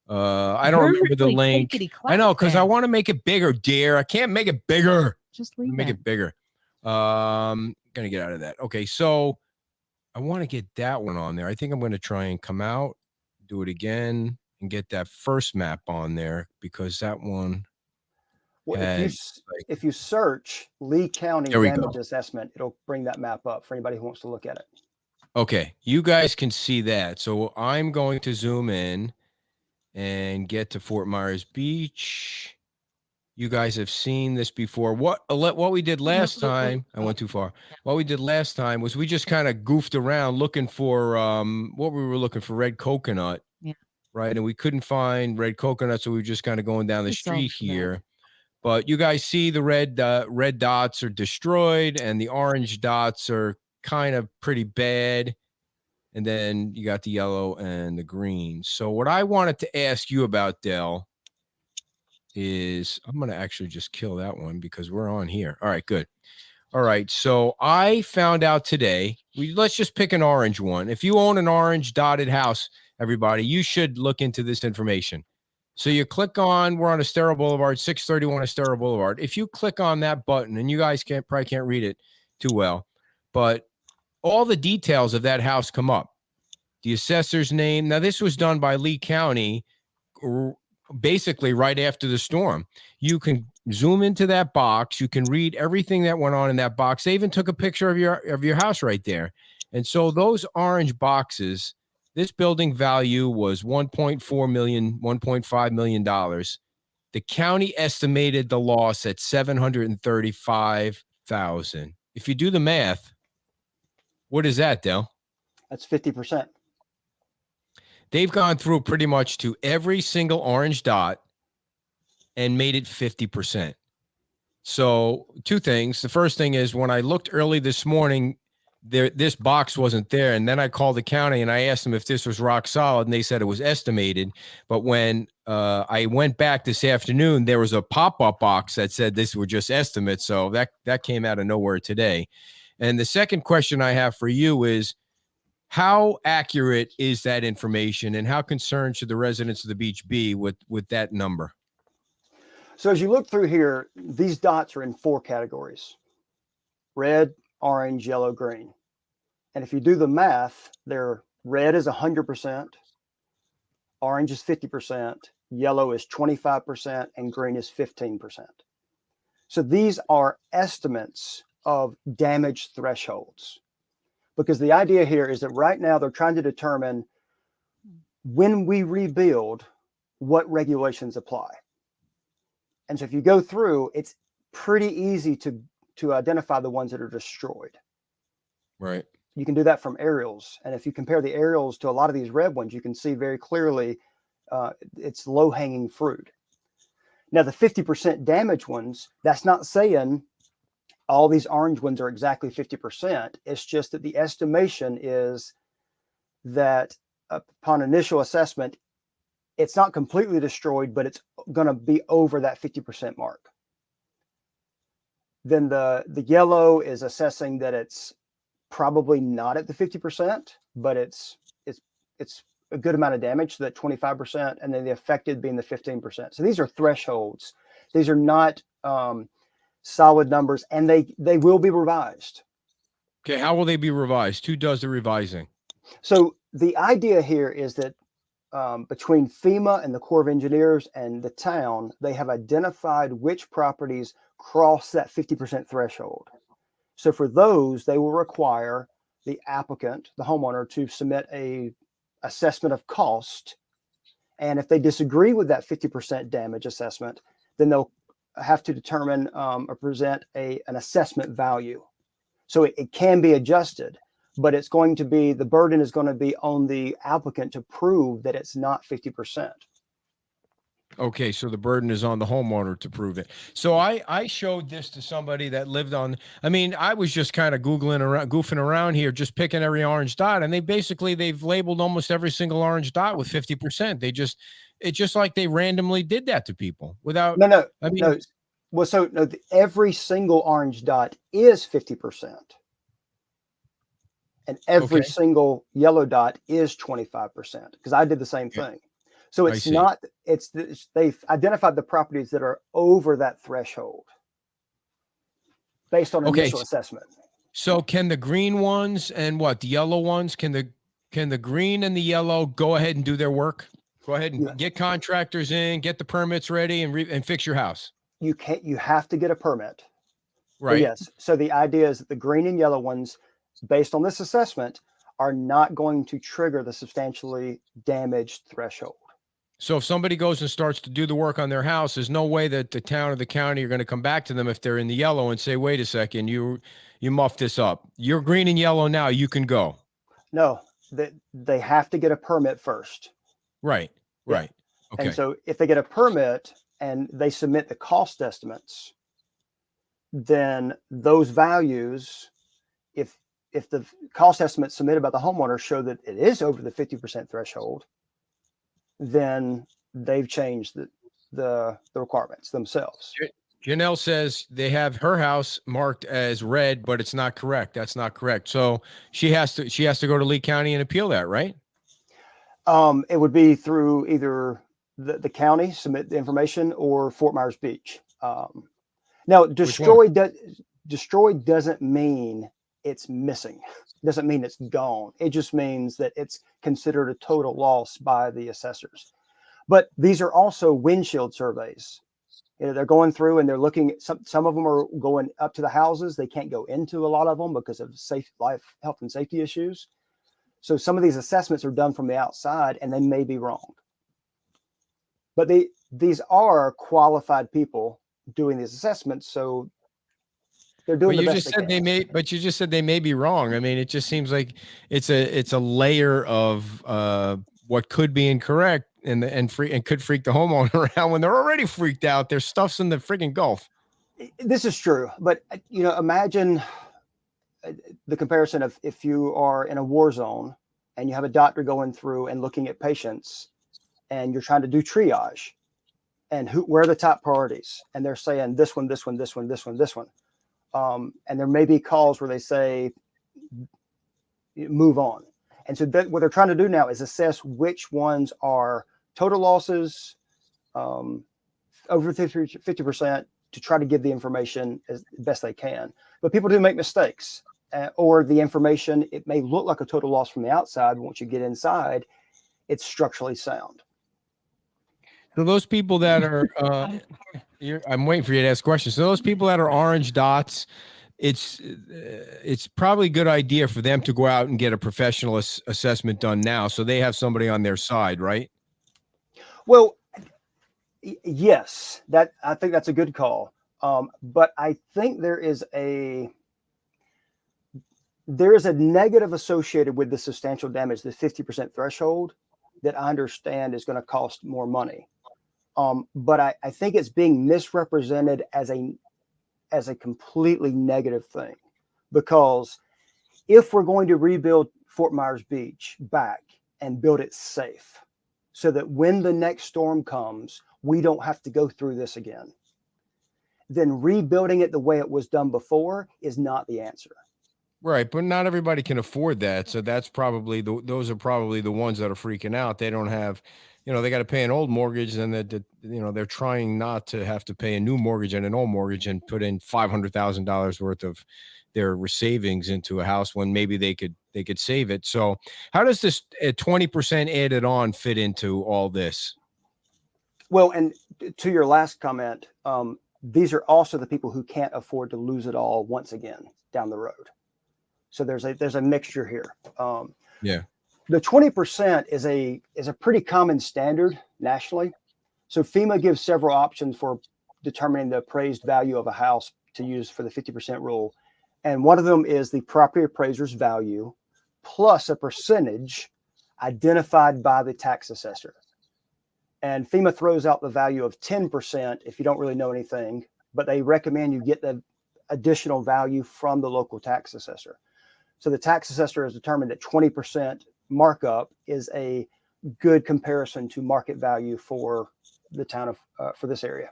I don't remember the link. I know, because I want to make it bigger, dear. I can't make it bigger. Just make it bigger. Gonna get out of that. Okay, so I want to get that one on there. I think I'm going to try and come out, do it again, and get that first map on there because that one. Well, if you search Lee County damage assessment, it'll bring that map up for anybody who wants to look at it. Okay, you guys can see that. So I'm going to zoom in and get to Fort Myers Beach. You guys have seen this before. What we did last time, I went too far. What we did last time was we just kind of goofed around looking for what we were looking for, red coconut. Yeah. Right. And we couldn't find red coconut. So we were just kind of going down the street here. But you guys see the red dots are destroyed and the orange dots are kind of pretty bad. And then you got the yellow and the green. So what I wanted to ask you about, Del, is I'm going to actually just kill that one because we're on here. All right, good. All right. So I found out today, let's just pick an orange one. If you own an orange dotted house, everybody, you should look into this information. So you click on, we're on Estero Boulevard, 631 Estero Boulevard. If you click on that button, and you guys probably can't read it too well, but all the details of that house come up. The assessor's name. Now, this was done by Lee County basically right after the storm. You can zoom into that box. You can read everything that went on in that box. They even took a picture of your house right there. And so those orange boxes, this building value was $1.4 million, $1.5 million. The county estimated the loss at $735,000. If you do the math, what is that, Del? That's 50%. They've gone through pretty much to every single orange dot and made it 50%. So two things. The first thing is when I looked early this morning, this box wasn't there. And then I called the county and I asked them if this was rock solid, and they said it was estimated. But when I went back this afternoon, there was a pop-up box that said this were just estimates. So that came out of nowhere today. And the second question I have for you is, how accurate is that information, and how concerned should the residents of the beach be with that number? So as you look through here, these dots are in 4 categories: red, orange, yellow, green. And if you do the math, red is 100%, orange is 50%, yellow is 25%, and green is 15%. So these are estimates of damage thresholds. Because the idea here is that right now they're trying to determine when we rebuild, what regulations apply. And so if you go through, it's pretty easy to identify the ones that are destroyed. Right. You can do that from aerials. And if you compare the aerials to a lot of these red ones, you can see very clearly it's low-hanging fruit. Now, the 50% damage ones, that's not saying all these orange ones are exactly 50%. It's just that the estimation is that upon initial assessment, it's not completely destroyed, but it's going to be over that 50% mark. Then the yellow is assessing that it's probably not at the 50%, but it's a good amount of damage, so that 25%, and then the affected being the 15%. So these are thresholds. These are not solid numbers, and they will be revised. Okay, how will they be revised? Who does the revising? So the idea here is that between FEMA and the Corps of Engineers and the town, they have identified which properties cross that 50% threshold. So for those, they will require the applicant, the homeowner, to submit a assessment of cost. And if they disagree with that 50% damage assessment, then they'll have to determine or present an assessment value. So it can be adjusted, but it's going to be, the burden is going to be on the applicant to prove that it's not 50%. Okay, so the burden is on the homeowner to prove it. So I showed this to somebody that lived on, I mean, I was just kind of goofing around here, just picking every orange dot, and they've labeled almost every single orange dot with 50%. It's just like they randomly did that to people without. No. No. Well, so no, every single orange dot is 50%. And every single yellow dot is 25%, because I did the same thing. So it's not, they've identified the properties that are over that threshold based on initial assessment. So can the green ones and the yellow ones, can the green and the yellow go ahead and do their work? Go ahead and get contractors in, get the permits ready, and fix your house. You have to get a permit. Right. But yes. So the idea is that the green and yellow ones, based on this assessment, are not going to trigger the substantially damaged threshold. So if somebody goes and starts to do the work on their house, there's no way that the town or the county are going to come back to them if they're in the yellow and say, wait a second, you muffed this up. You're green and yellow now, you can go. No, they have to get a permit first. Right. Yeah. Okay. And so if they get a permit and they submit the cost estimates, then those values, if the cost estimates submitted by the homeowner show that it is over the 50% threshold, then they've changed the requirements themselves. Janelle says they have her house marked as red, but it's not correct. That's not correct. So she has to go to Lee County and appeal that, right? It would be through either the county, submit the information, or Fort Myers Beach. Now, destroyed doesn't mean it's missing. It doesn't mean it's gone. It just means that it's considered a total loss by the assessors. But these are also windshield surveys. They're going through and they're looking at some of them are going up to the houses. They can't go into a lot of them because of health and safety issues. So some of these assessments are done from the outside and they may be wrong. But these are qualified people doing these assessments. So they're doing the best they can. But you just said they may be wrong. I mean, it just seems like it's a layer of what could be incorrect and could freak the homeowner out when they're already freaked out. Their stuff's in the friggin' Gulf. This is true, but imagine the comparison of if you are in a war zone and you have a doctor going through and looking at patients, and you're trying to do triage, and where are the top priorities, and they're saying this one, this one, this one, this one, this one. And there may be calls where they say, move on. And so what they're trying to do now is assess which ones are total losses, over 50%, to try to give the information as best they can. But people do make mistakes, or the information, it may look like a total loss from the outside, but once you get inside, it's structurally sound. So those people that are, I'm waiting for you to ask questions. So those people that are orange dots, it's probably a good idea for them to go out and get a professional assessment done now, so they have somebody on their side, right? Well, yes, I think that's a good call. But I think there is a negative associated with the substantial damage, the 50% threshold, that I understand is going to cost more money. But I think it's being misrepresented as a completely negative thing, because if we're going to rebuild Fort Myers Beach back and build it safe so that when the next storm comes, we don't have to go through this again, then rebuilding it the way it was done before is not the answer. Right, but not everybody can afford that. So that's probably those are probably the ones that are freaking out. They don't have, they got to pay an old mortgage, and they're trying not to have to pay a new mortgage and an old mortgage and put in $500,000 worth of their savings into a house when maybe they could save it. So how does this 20% added on fit into all this? Well, and to your last comment, these are also the people who can't afford to lose it all once again down the road. So there's a mixture here. Yeah. The 20% is a pretty common standard nationally. So FEMA gives several options for determining the appraised value of a house to use for the 50% rule. And one of them is the property appraiser's value plus a percentage identified by the tax assessor. And FEMA throws out the value of 10% if you don't really know anything, but they recommend you get the additional value from the local tax assessor. So the tax assessor has determined that 20% markup is a good comparison to market value for the town of for this area.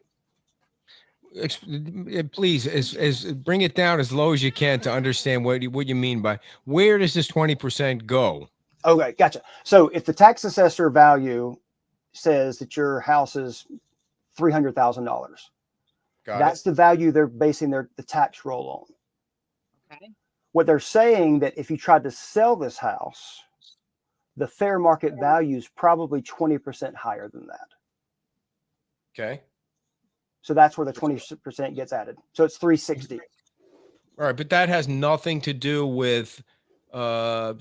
Please, as bring it down as low as you can to understand what you mean by where does this 20% go? Okay, gotcha. So if the tax assessor value says that your house is $300,000, that's the value they're basing the tax roll on. Okay. What they're saying that if you tried to sell this house, the fair market value is probably 20% higher than that. Okay. So that's where the 20% gets added. So it's 360. All right, but that has nothing to do with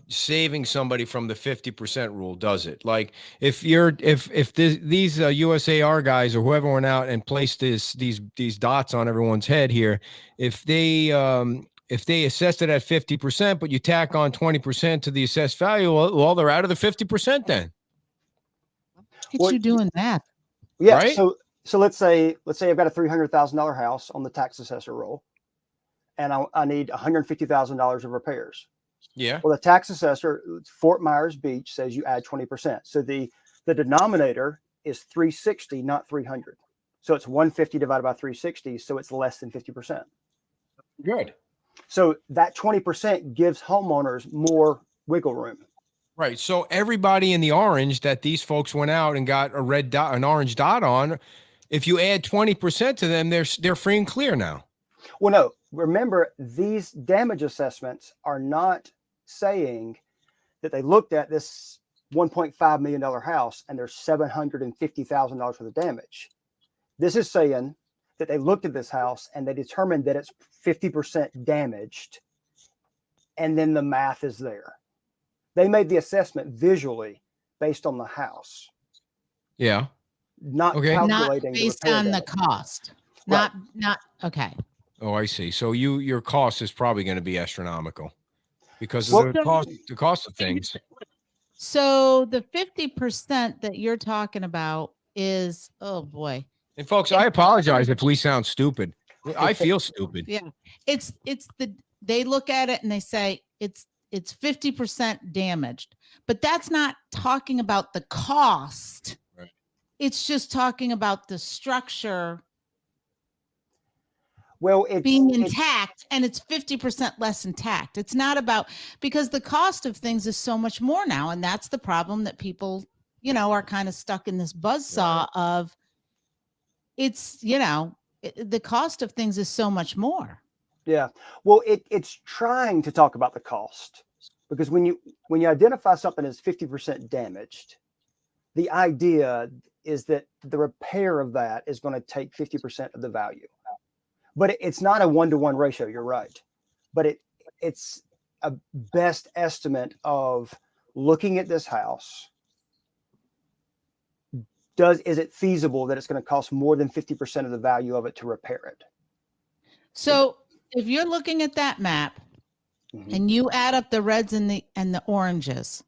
saving somebody from the 50% rule, does it? Like if these USAR guys or whoever went out and placed these dots on everyone's head here, if they assessed it at 50%, but you tack on 20% to the assessed value, well, they're out of the 50% then. Look at you doing that. Yeah. Right? So let's say I've got a $300,000 house on the tax assessor roll, and I need $150,000 of repairs. Yeah. Well, the tax assessor, Fort Myers Beach, says you add 20%. So the denominator is 360, not 300. So it's 150 divided by 360. So it's less than 50%. Good. So that 20% gives homeowners more wiggle room. Right. So everybody in the orange that these folks went out and got an orange dot on, if you add 20% to them, they're free and clear now. Well, no, remember, these damage assessments are not saying that they looked at this $1.5 million house and there's $750,000 worth of damage. This is saying that they looked at this house and they determined that it's 50% damaged, and then the math is there. They made the assessment visually based on the house. Yeah. Not calculating based on the cost. Right. Not okay. Oh, I see. So your cost is probably going to be astronomical because of the cost of things. So the 50% that you're talking about is, oh boy. And folks, I apologize if we sound stupid. I feel stupid. Yeah. They look at it and they say it's 50% damaged, but that's not talking about the cost. Right. It's just talking about the structure being intact, and it's 50% less intact. It's not about, because the cost of things is so much more now. And that's the problem that people, are kind of stuck in this buzzsaw of it's, the cost of things is so much more. Yeah. Well, it's trying to talk about the cost, because when you identify something as 50% damaged, the idea is that the repair of that is going to take 50% of the value. But it's not a 1-to-1 ratio. You're right. But it's a best estimate of looking at this house. Is it feasible that it's going to cost more than 50% of the value of it to repair it? So if you're looking at that map and you add up the reds and the oranges,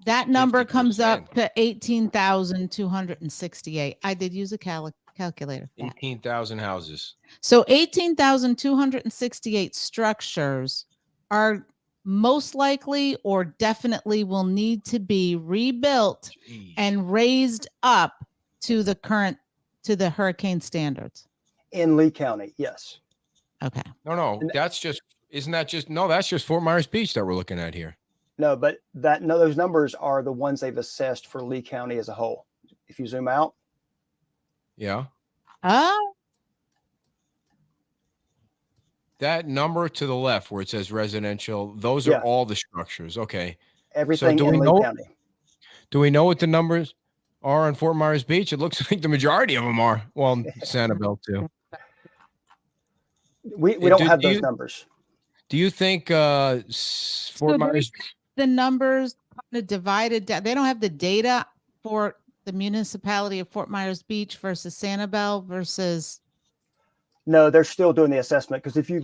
that number 50%. Comes up to 18,268. I did use a calculator. 18,000 houses. So 18,268 structures are most likely or definitely will need to be rebuilt and raised up to the hurricane standards. In Lee County, yes. Okay. No, that's just Fort Myers Beach that we're looking at here. No, but those numbers are the ones they've assessed for Lee County as a whole. If you zoom out. Yeah. Oh. That number to the left where it says residential, those are all the structures. Okay. Everything in Lee County. Do we know what the numbers are on Fort Myers Beach? It looks like the majority of them are. Well, Sanibel too. We don't have those numbers. Do you think Fort Myers? The numbers divided. They don't have the data for the municipality of Fort Myers Beach versus Sanibel versus. No, they're still doing the assessment because if you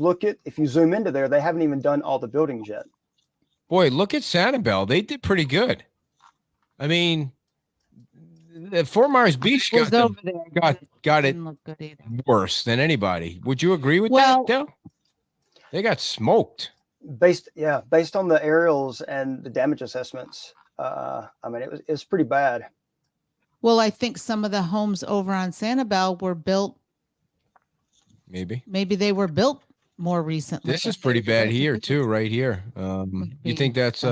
zoom into there, they haven't even done all the buildings yet. Boy, look at Sanibel. They did pretty good. I mean, Fort Myers Beach got it worse than anybody. Would you agree with that, Dale? They got smoked. Based on the aerials and the damage assessments. I mean, it was pretty bad. Well, I think some of the homes over on Sanibel were built. Maybe they were built more recently. This is pretty bad here too, right here. You think that's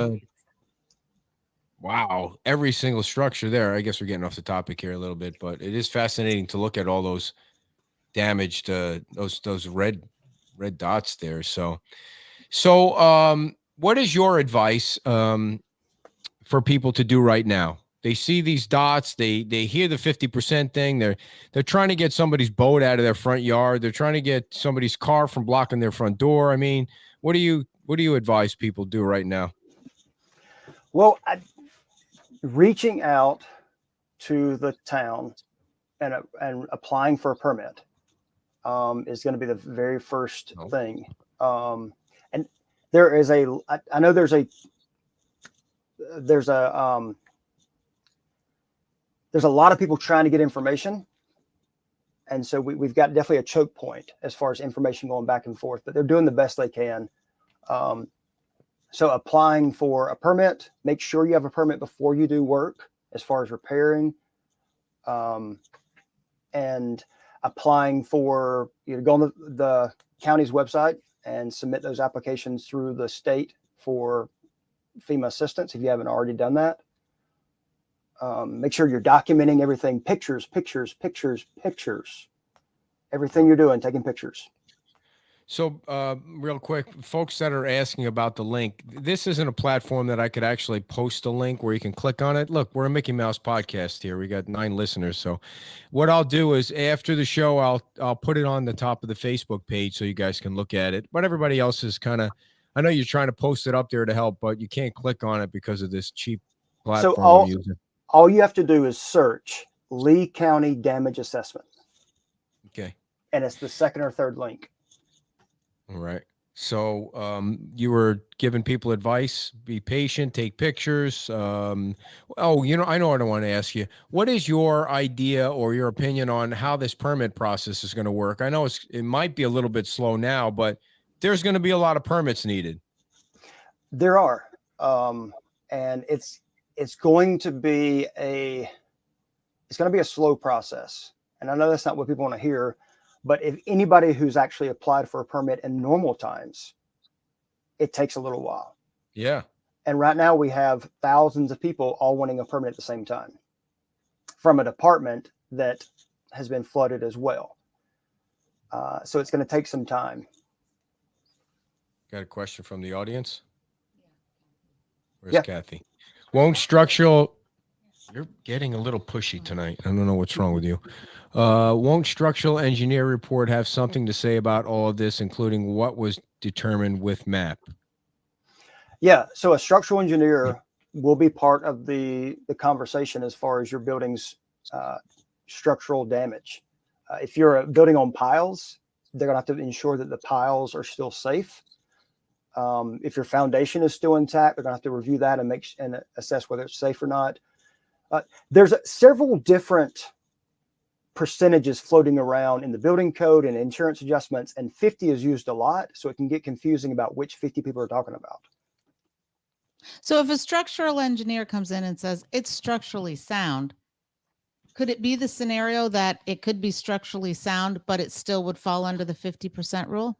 wow, every single structure there. I guess we're getting off the topic here a little bit, but it is fascinating to look at all those damaged, those red dots there. So what is your advice for people to do right now? They see these dots, they hear the 50% thing. They're trying to get somebody's boat out of their front yard. They're trying to get somebody's car from blocking their front door. I mean, what do you advise people do right now? Well, reaching out to the town and applying for a permit is going to be the very first thing. And there is I know there's a lot of people trying to get information. And so we've got definitely a choke point as far as information going back and forth, but they're doing the best they can. So applying for a permit, make sure you have a permit before you do work as far as repairing, and applying for, go on the county's website and submit those applications through the state for FEMA assistance if you haven't already done that. Make sure you're documenting everything, pictures, everything you're doing, taking pictures. So real quick, folks that are asking about the link, this isn't a platform that I could actually post a link where you can click on it. Look, we're a Mickey Mouse podcast here. We got 9 listeners. So what I'll do is after the show, I'll put it on the top of the Facebook page so you guys can look at it. But everybody else is kind of, I know you're trying to post it up there to help, but you can't click on it because of this cheap platform we're using. All you have to do is search Lee County Damage Assessment. Okay. And it's the second or third link. All right. So you were giving people advice, be patient, take pictures. I know what I want to ask you. What is your idea or your opinion on how this permit process is going to work? I know it might be a little bit slow now, but there's going to be a lot of permits needed. There are. And it's going to be a slow process. And I know that's not what people want to hear, but if anybody who's actually applied for a permit in normal times, it takes a little while. Yeah. And right now we have thousands of people all wanting a permit at the same time from a department that has been flooded as well. So it's going to take some time. Got a question from the audience? Where's Kathy? Won't structural, you're getting a little pushy tonight. I don't know what's wrong with you. Won't structural engineer report have something to say about all of this, including what was determined with MAP? Yeah. So a structural engineer will be part of the conversation as far as your building's structural damage. If you're building on piles, they're going to have to ensure that the piles are still safe. If your foundation is still intact, they're going to have to review that and assess whether it's safe or not. There's several different percentages floating around in the building code and insurance adjustments, and 50 is used a lot, so it can get confusing about which 50 people are talking about. So if a structural engineer comes in and says it's structurally sound, could it be the scenario that it could be structurally sound, but it still would fall under the 50% rule?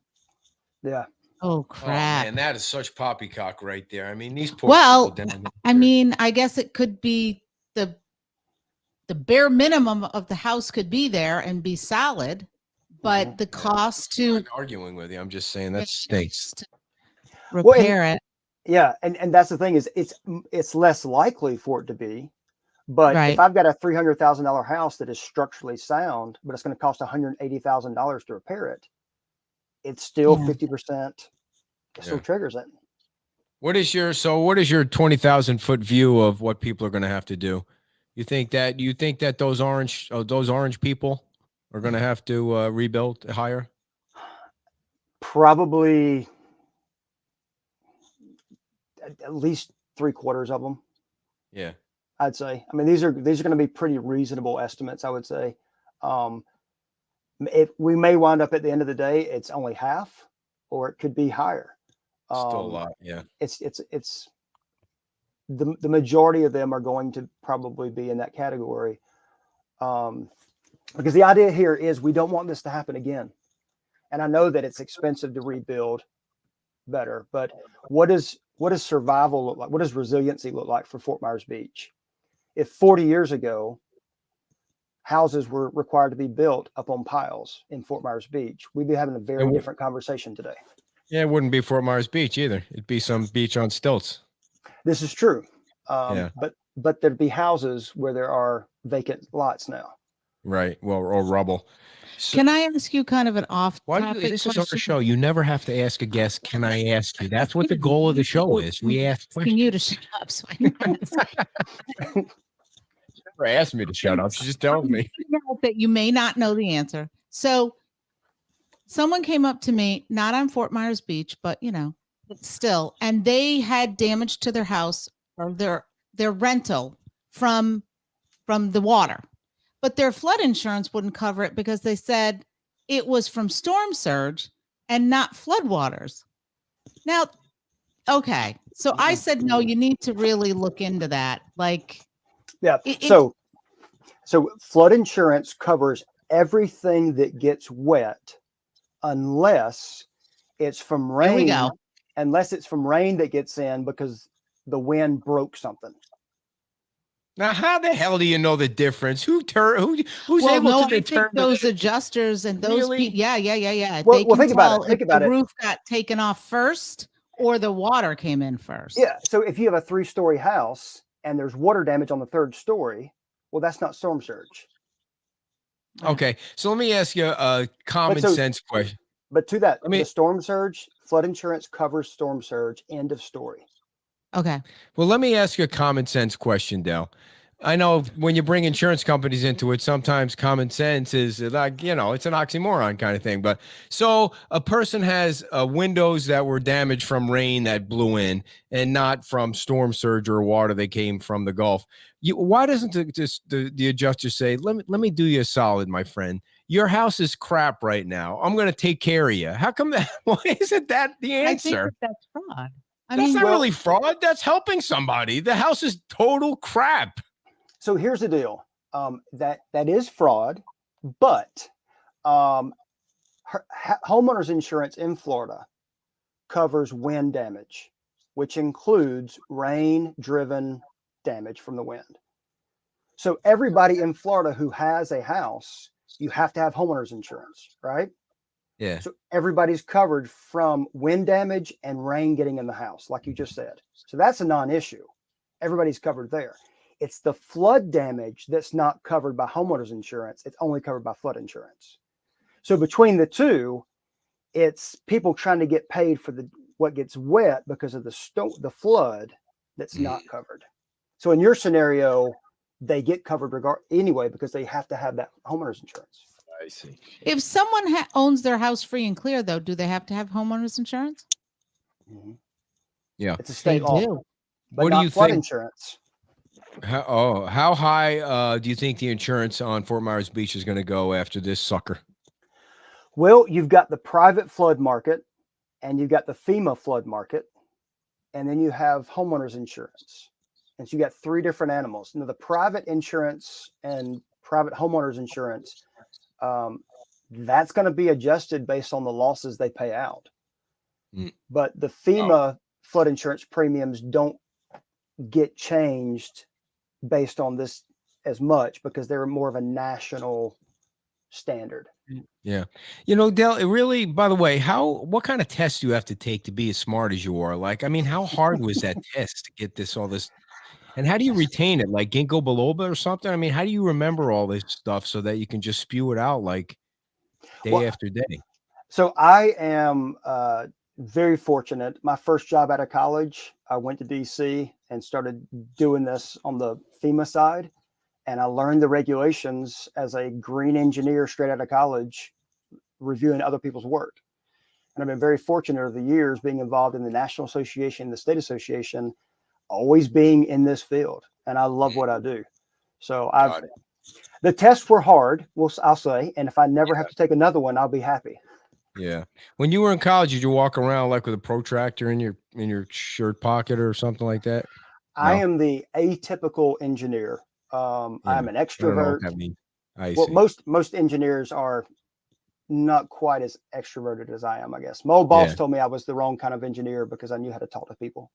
Yeah. Oh, crap. Oh, man, that is such poppycock right there. I mean, these poor people down there. I mean, I guess it could be the bare minimum of the house could be there and be solid, but the cost to... I'm not arguing with you. I'm just saying that stinks. Repair it. Yeah, and that's the thing is it's less likely for it to be, but if I've got a $300,000 house that is structurally sound, but it's going to cost $180,000 to repair it, it's still 50%. It still triggers it. What is your 20,000-foot view of what people are going to have to do? You think that those orange people are going to have to rebuild higher? Probably at least 3/4 of them. Yeah. I'd say. I mean, these are going to be pretty reasonable estimates, I would say. If we may wind up at the end of the day, it's only half, or it could be higher. Still a lot. Yeah. It's the majority of them are going to probably be in that category. Because the idea here is we don't want this to happen again. And I know that it's expensive to rebuild better, but what does survival look like? What does resiliency look like for Fort Myers Beach? If 40 years ago, houses were required to be built up on piles in Fort Myers Beach, we'd be having a very different conversation today. Yeah, it wouldn't be Fort Myers Beach either. It'd be some beach on stilts. This is true. But there'd be houses where there are vacant lots now. Right. Well, or rubble. So, can I ask you kind of an off-topic this is question? our show. You never have to ask a guest, can I ask you? That's what the goal of the show is. We ask questions. Asking you to shut up so I can Never asked me to shut up. She just tells me. that you may not know the answer. So someone came up to me, not on Fort Myers Beach, but still, and they had damage to their house or their rental from the water. But their flood insurance wouldn't cover it because they said it was from storm surge and not floodwaters. Now, okay. So I said, no, you need to really look into that. So flood insurance covers everything that gets wet unless it's from rain. Here we go. Unless it's from rain that gets in because the wind broke something. Now, how the hell do you know the difference? Who's able to determine those adjusters and those really? Yeah. Well, think about it. Think about the it. roof got taken off first or the water came in first. Yeah. So if you have a 3-story house and there's water damage on the 3rd story, well, that's not storm surge. Okay. So let me ask you a common sense question. But to that, the storm surge, flood insurance covers storm surge, end of story. Okay. Well, let me ask you a common sense question, Dale. I know when you bring insurance companies into it, sometimes common sense is like, it's an oxymoron kind of thing. But so a person has windows that were damaged from rain that blew in and not from storm surge or water that came from the Gulf. Why doesn't the adjuster say, let me do you a solid, my friend? Your house is crap right now. I'm going to take care of you. How come that? Why isn't that the answer? I think that's fraud. That's not really fraud. That's helping somebody. The house is total crap. So here's the deal. That is fraud, but homeowners insurance in Florida covers wind damage, which includes rain-driven damage from the wind. So everybody in Florida who has a house, you have to have homeowners insurance, right? Yeah. So everybody's covered from wind damage and rain getting in the house, like you just said. So that's a non-issue. Everybody's covered there. It's the flood damage that's not covered by homeowners insurance. It's only covered by flood insurance. So between the two, it's people trying to get paid for what gets wet because of the flood that's not covered. So in your scenario, they get covered anyway because they have to have that homeowners insurance. I see. If someone owns their house free and clear, though, do they have to have homeowners insurance? Mm-hmm. Yeah, it's a state law. But what do you flood think? Insurance. How high do you think the insurance on Fort Myers Beach is going to go after this sucker? Well, you've got the private flood market, and you've got the FEMA flood market, and then you have homeowners insurance. And so you got 3 different animals. Now, the private insurance and private homeowners insurance, that's going to be adjusted based on the losses they pay out. But the FEMA flood insurance premiums don't get changed based on this as much because they're more of a national standard. Yeah. Dale, it really, by the way, what kind of tests do you have to take to be as smart as you are? Like, I mean, how hard was that test to get all this? And how do you retain it? Like ginkgo biloba or something? I mean, how do you remember all this stuff so that you can just spew it out like day after day? So I am very fortunate. My first job out of college, I went to DC and started doing this on the FEMA side. And I learned the regulations as a green engineer straight out of college, reviewing other people's work. And I've been very fortunate over the years being involved in the National Association, the State Association, always being in this field. And I love what I do. So the tests were hard, I'll say. And if I never have to take another one, I'll be happy. Yeah. When you were in college, did you walk around like with a protractor in your shirt pocket or something like that? I am the atypical engineer. I'm an extrovert. Well, most engineers are not quite as extroverted as I am, I guess. My old boss told me I was the wrong kind of engineer because I knew how to talk to people.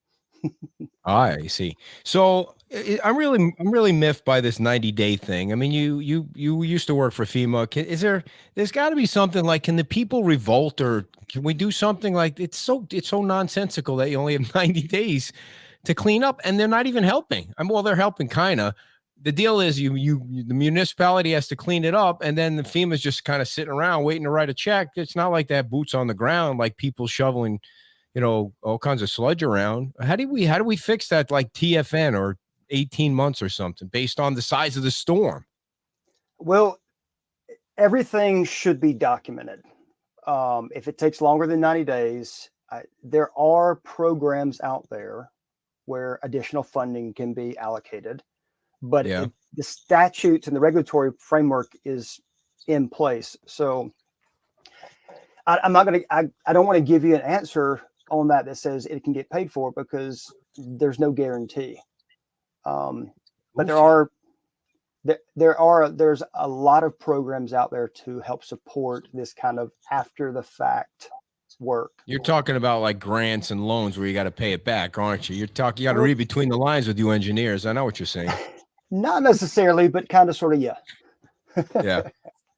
I see. So I'm really miffed by this 90-day thing. I mean, you used to work for FEMA. There's got to be something like, can the people revolt, or can we do something like, it's so nonsensical that you only have 90 days to clean up, and they're not even helping. Well, they're helping kind of. The deal is the municipality has to clean it up, and then the FEMA's just kind of sitting around waiting to write a check. It's not like they have boots on the ground, like people shoveling, all kinds of sludge around. How do we fix that, like TFN or 18 months or something, based on the size of the storm? Well, everything should be documented. If it takes longer than 90 days, there are programs out there where additional funding can be allocated, but the statutes and the regulatory framework is in place. So I don't want to give you an answer on that says it can get paid for, because there's no guarantee. But there's a lot of programs out there to help support this kind of after the fact work. You're talking about like grants and loans where you got to pay it back, aren't you? You got to read between the lines with you engineers. I know what you're saying. Not necessarily, but kind of, sort of, yeah. Yeah.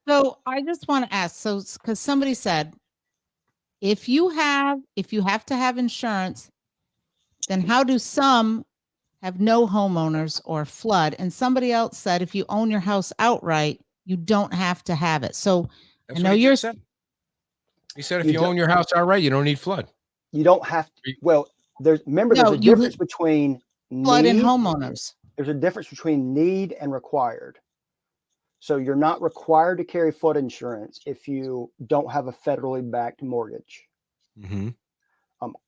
So I just want to ask, because somebody said, if you have to have insurance, then how do some have no homeowners or flood? And somebody else said, if you own your house outright, you don't have to have it. So That's I know you're said. He said, if you own your house outright, you don't need flood. You don't have to. Well, there's a difference between flood and homeowners. There's a difference between need and required. So you're not required to carry flood insurance if you don't have a federally backed mortgage. Mm-hmm.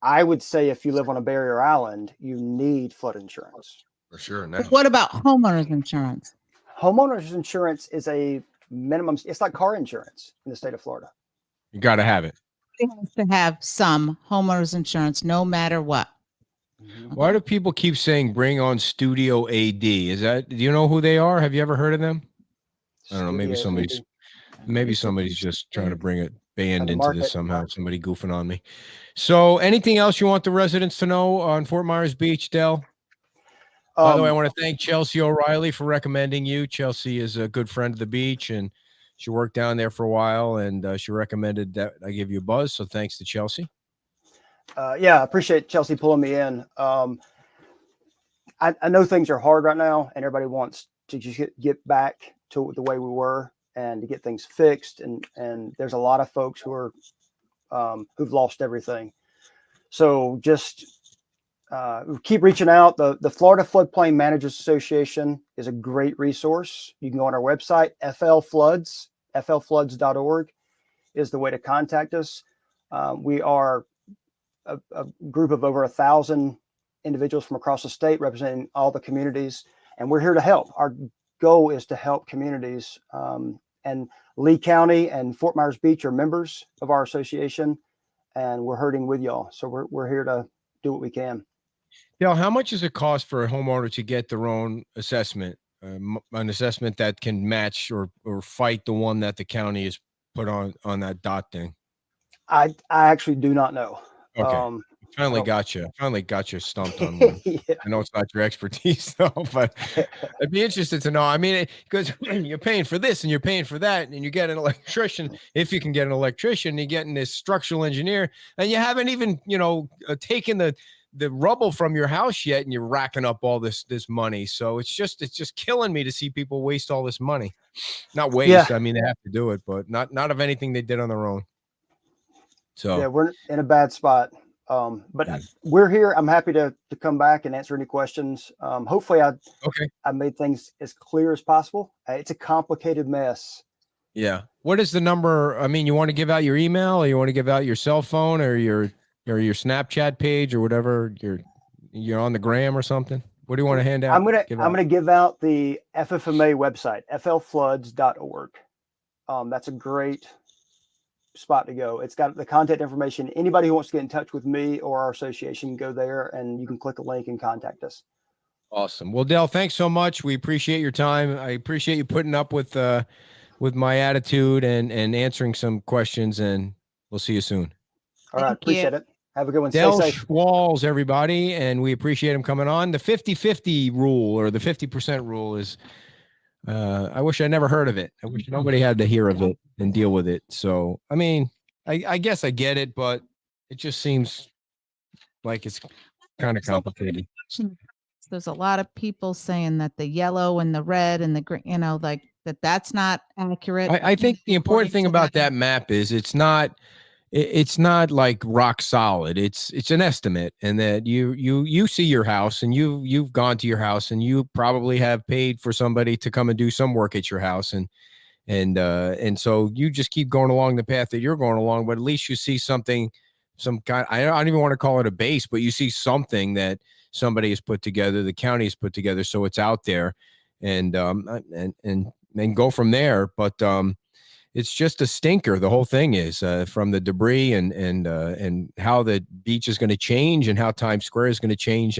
I would say if you live on a barrier island, you need flood insurance. For sure. But what about homeowners insurance? Homeowners insurance is a minimum. It's like car insurance in the state of Florida. You got to have it. It has to have some homeowners insurance, no matter what. Why do people keep saying bring on Studio AD? Do you know who they are? Have you ever heard of them? I don't know. Maybe somebody's just trying to bring a band into this somehow. Somebody goofing on me. So anything else you want the residents to know on Fort Myers Beach, Del? By the way, I want to thank Chelsea O'Reilly for recommending you. Chelsea is a good friend of the beach, and she worked down there for a while, and she recommended that I give you a buzz. So thanks to Chelsea. I appreciate Chelsea pulling me in. I know things are hard right now, and everybody wants to just get back to the way we were and to get things fixed. And there's a lot of folks who are who've lost everything. So just keep reaching out. The Florida Floodplain Managers Association is a great resource. You can go on our website, flfloods.org is the way to contact us. We are a group of over 1,000 individuals from across the state representing all the communities, and we're here to help. Our goal is to help communities, and Lee County and Fort Myers Beach are members of our association, and we're hurting with y'all. So we're here to do what we can. How much does it cost for a homeowner to get their own assessment, an assessment that can match or fight the one that the county has put on that dot thing? I actually do not know. Okay. Finally got you stumped on one. Yeah. I know it's not your expertise though, but I'd be interested to know. I mean, because you're paying for this and you're paying for that, and you get an electrician. If you can get an electrician, you're getting this structural engineer, and you haven't even, taken the rubble from your house yet, and you're racking up all this money. So it's just killing me to see people waste all this money. Not waste. Yeah. I mean, they have to do it, but not of anything they did on their own. So Yeah, we're in a bad spot. But Yeah. we're here. I'm happy to come back and answer any questions. Hopefully okay. I made things as clear as possible. It's a complicated mess. Yeah. What is the number? I mean, you want to give out your email, or you want to give out your cell phone, or your Snapchat page, or whatever? You're on the gram or something. What do you want to hand out? I'm gonna give out the FFMA website, flfloods.org. That's a great spot to go. It's got the contact information. Anybody who wants to get in touch with me or our association can go there, and you can click a link and contact us. Awesome. Well, Dale, thanks so much. We appreciate your time. I appreciate you putting up with my attitude and answering some questions, and we'll see you soon. All right. Appreciate it. Have a good one. Stay Dale safe. Walls, everybody, and we appreciate him coming on. The 50-50 rule, or the 50% rule, is I wish I never heard of it. I wish nobody had to hear of it and deal with it. So, I mean, I guess I get it, but it just seems like it's kind of complicated. There's a lot of people saying that the yellow and the red and the green, like that's not accurate. I think the important thing about that map is it's not like rock solid. It's an estimate, and that you see your house, and you've gone to your house, and you probably have paid for somebody to come and do some work at your house, and so you just keep going along the path that you're going along. But at least you see something, some kind. I don't even want to call it a base, but you see something that somebody has put together, the county has put together, so it's out there, and go from there. But it's just a stinker. The whole thing is from the debris and how the beach is going to change, and how Times Square is going to change,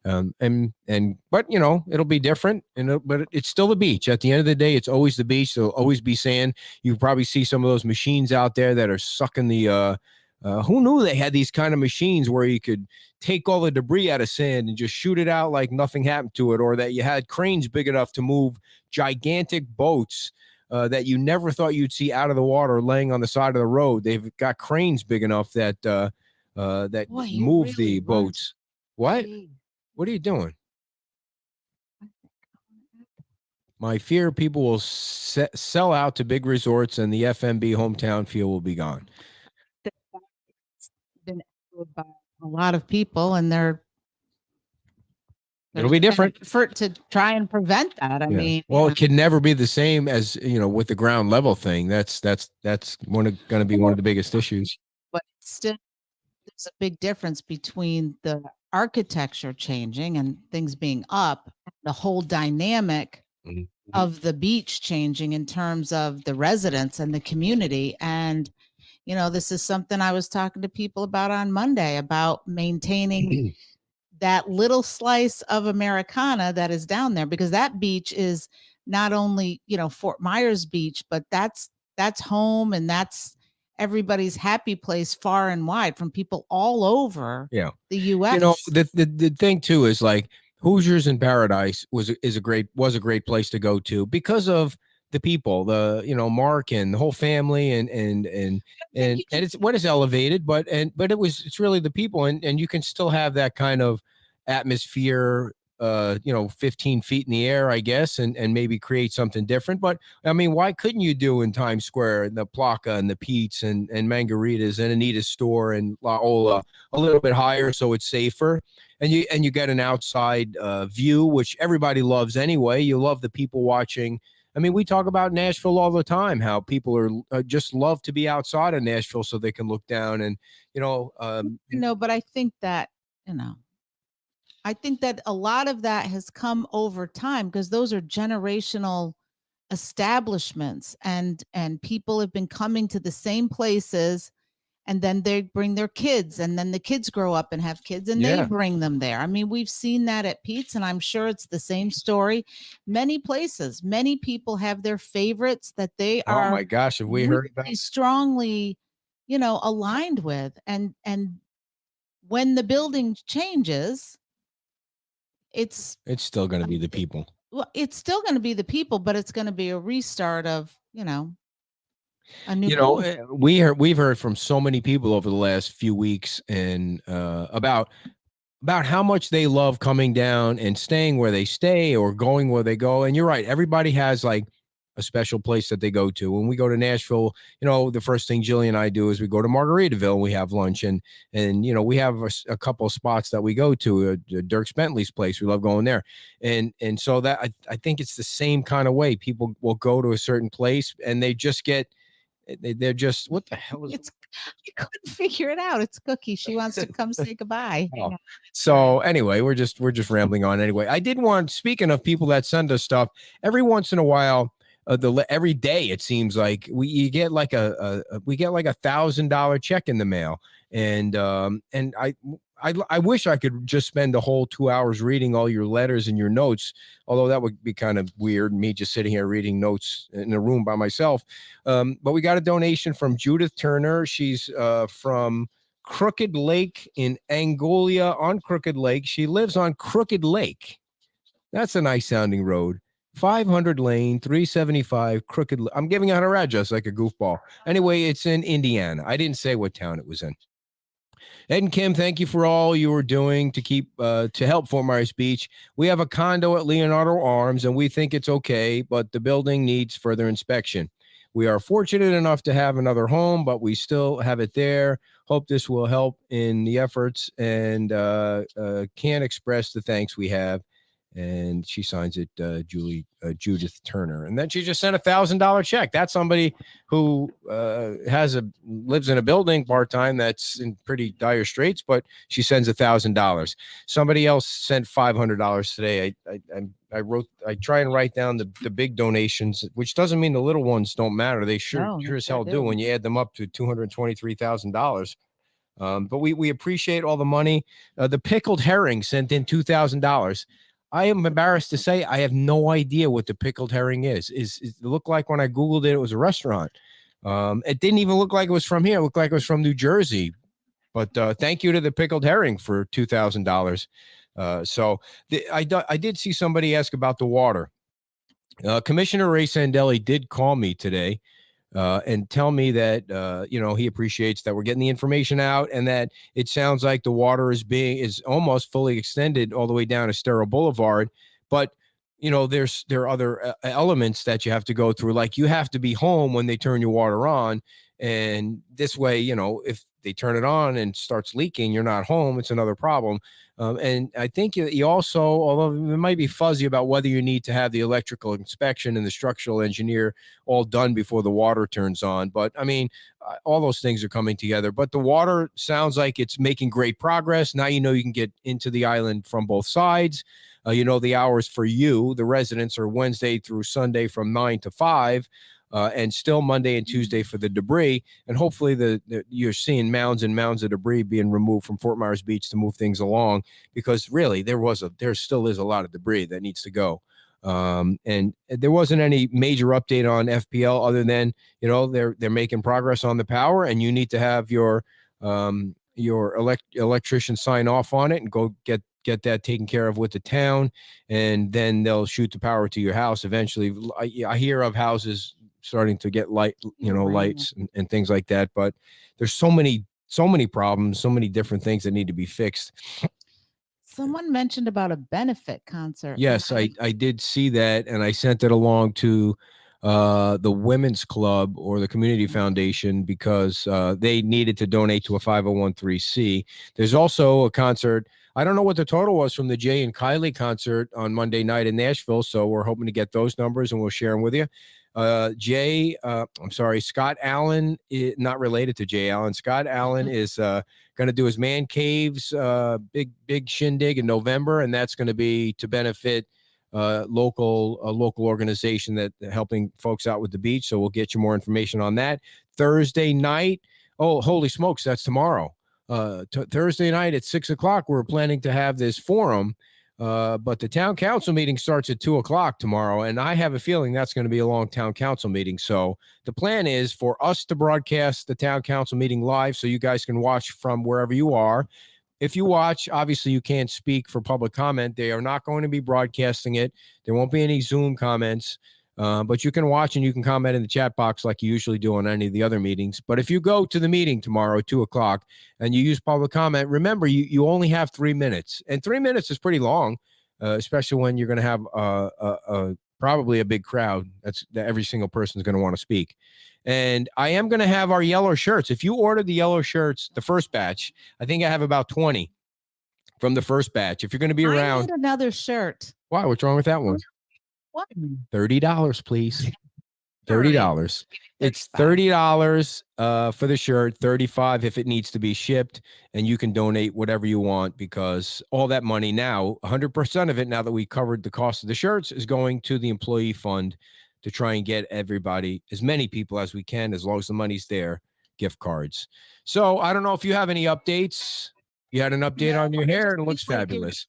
but it'll be different, but it's still the beach. At the end of the day, it's always the beach. There'll always be sand. You probably see some of those machines out there that are sucking the who knew they had these kind of machines where you could take all the debris out of sand and just shoot it out like nothing happened to it, or that you had cranes big enough to move gigantic boats that you never thought you'd see out of the water laying on the side of the road. They've got cranes big enough that move really the boats. What? What are you doing? My fear, people will sell out to big resorts, and the FMB hometown feel will be gone. Been by a lot of people, and it'll be different effort to try and prevent that. I mean, it can never be the same as with the ground level thing. That's going to be one of the biggest issues. But still, there's a big difference between the architecture changing and things being up, the whole dynamic of the beach changing in terms of the residents and the community. And this is something I was talking to people about on Monday, about maintaining that little slice of Americana that is down there, because that beach is not only, Fort Myers Beach, but that's home, and that's everybody's happy place far and wide, from people all over the U.S. The thing too is, like, Hoosiers in Paradise was a great place to go to because of the people, Mark and the whole family, and it's what is elevated, but it's really the people, and you can still have that kind of atmosphere 15 feet in the air, I guess, and maybe create something different. But I mean, why couldn't you do in Times Square the Placa and the Pete's and Margaritas and Anita's store and La Ola a little bit higher, so it's safer, and you get an outside view, which everybody loves anyway. You love the people watching. I mean, we talk about Nashville all the time, how people are just love to be outside of Nashville so they can look down, and but I think that I think that a lot of that has come over time, because those are generational establishments, and people have been coming to the same places, and then they bring their kids, and then the kids grow up and have kids, and they bring them there. I mean, we've seen that at Pete's, and I'm sure it's the same story. Many places, many people have their favorites that they are. Oh my gosh, have we heard about strongly, aligned with, and when the building changes, it's still going to be the people. Well, it's still going to be the people, but it's going to be a restart of, a new. We've heard from so many people over the last few weeks, and about how much they love coming down and staying where they stay or going where they go. And you're right, everybody has like a special place that they go to. When we go to Nashville, the first thing Jillian and I do is we go to Margaritaville and we have lunch, and we have a couple of spots that we go to. Dirk Bentley's place, we love going there, and so that I think it's the same kind of way. People will go to a certain place and they just get. They're just, what the hell is It's I couldn't figure it out. It's Cookie. She wants to come say goodbye. Oh. So anyway, we're just rambling on. Anyway, I did want, speaking of people that send us stuff, every once in a while, every day it seems like we get like a $1,000 check in the mail, and I wish I could just spend the whole 2 hours reading all your letters and your notes, although that would be kind of weird, me just sitting here reading notes in a room by myself. But we got a donation from Judith Turner. She's from Crooked Lake in Angola on Crooked Lake. She lives on Crooked Lake. That's a nice sounding road. 500 Lane, 375 Crooked. I'm giving out her address like a goofball. Anyway, it's in Indiana. I didn't say what town it was in. Ed and Kim, thank you for all you are doing to help Fort Myers Beach. We have a condo at Leonardo Arms, and we think it's okay, but the building needs further inspection. We are fortunate enough to have another home, but we still have it there. Hope this will help in the efforts, and can't express the thanks we have. And she signs it, Judith Turner. And then she just sent $1,000 check. That's somebody who lives in a building part-time that's in pretty dire straits, but she sends $1,000. Somebody else sent $500 today. I try and write down the big donations, which doesn't mean the little ones don't matter. They sure as hell do when you add them up to $223,000. But we appreciate all the money. The Pickled Herring sent in $2,000. I am embarrassed to say I have no idea what the Pickled Herring is. It looked like when I Googled it was a restaurant. It didn't even look like it was from here. It looked like it was from New Jersey. But thank you to the Pickled Herring for $2,000. I did see somebody ask about the water. Commissioner Ray Sandelli did call me today and tell me that, he appreciates that we're getting the information out, and that it sounds like the water is almost fully extended all the way down to Estero Boulevard. But, there are other elements that you have to go through. Like, you have to be home when they turn your water on. And this way, if they turn it on and starts leaking, you're not home. It's another problem. And I think you also, although it might be fuzzy about whether you need to have the electrical inspection and the structural engineer all done before the water turns on. But I mean, all those things are coming together. But the water sounds like it's making great progress. Now, you can get into the island from both sides. The hours for you, the residents, are Wednesday through Sunday from 9 to 5. And still Monday and Tuesday for the debris. And hopefully you're seeing mounds and mounds of debris being removed from Fort Myers Beach to move things along, because really there still is a lot of debris that needs to go. And there wasn't any major update on FPL other than, they're making progress on the power, and you need to have your electrician sign off on it and go get that taken care of with the town. And then they'll shoot the power to your house eventually. I hear of houses starting to get lights and things like that. But there's so many problems, so many different things that need to be fixed. Someone mentioned about a benefit concert. Yes, I did see that, and I sent it along to the Women's Club or the Community Foundation, because they needed to donate to a 501(c)(3). There's also a concert. I don't know what the total was from the Jay and Kylie concert on Monday night in Nashville, so we're hoping to get those numbers and we'll share them with you. Scott Allen, not related to Jay Allen. Scott Allen is going to do his Man Caves big shindig in November, and that's going to be to benefit a local organization that helping folks out with the beach. So we'll get you more information on that. Thursday night. Oh, holy smokes, that's tomorrow. Thursday night at 6:00, we're planning to have this forum. But the town council meeting starts at 2:00 tomorrow, and I have a feeling that's going to be a long town council meeting. So the plan is for us to broadcast the town council meeting live, so you guys can watch from wherever you are. If you watch, obviously you can't speak for public comment. They are not going to be broadcasting it. There won't be any Zoom comments. But you can watch and you can comment in the chat box like you usually do on any of the other meetings. But if you go to the meeting tomorrow at 2:00 and you use public comment, remember you only have 3 minutes, and 3 minutes is pretty long, especially when you're going to have a probably a big crowd. That every single person is going to want to speak. And I am going to have our yellow shirts. If you order the yellow shirts, the first batch, I think I have about 20 from the first batch. If you're going to be I around. need another shirt. Why? What's wrong with that one? What? $30, please. $30. It's $30 for the shirt, $35 if it needs to be shipped, and you can donate whatever you want, because all that money now, 100% of it, now that we covered the cost of the shirts, is going to the employee fund to try and get everybody, as many people as we can, as long as the money's there, gift cards. So I don't know if you have any updates. You had an update on your hair, and it looks fabulous.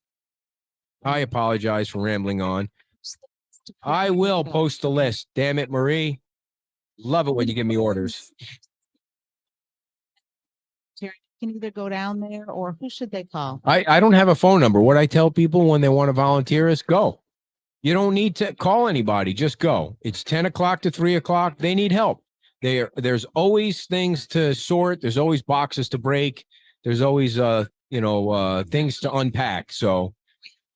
I apologize for rambling on. I will post the list. Damn it, Marie. Love it when you give me orders. Terry, you can either go down there, or who should they call? I don't have a phone number. What I tell people when they want to volunteer is go. You don't need to call anybody. Just go. It's 10 o'clock to 3 o'clock. They need help. There's always things to sort. There's always boxes to break. There's always things to unpack. So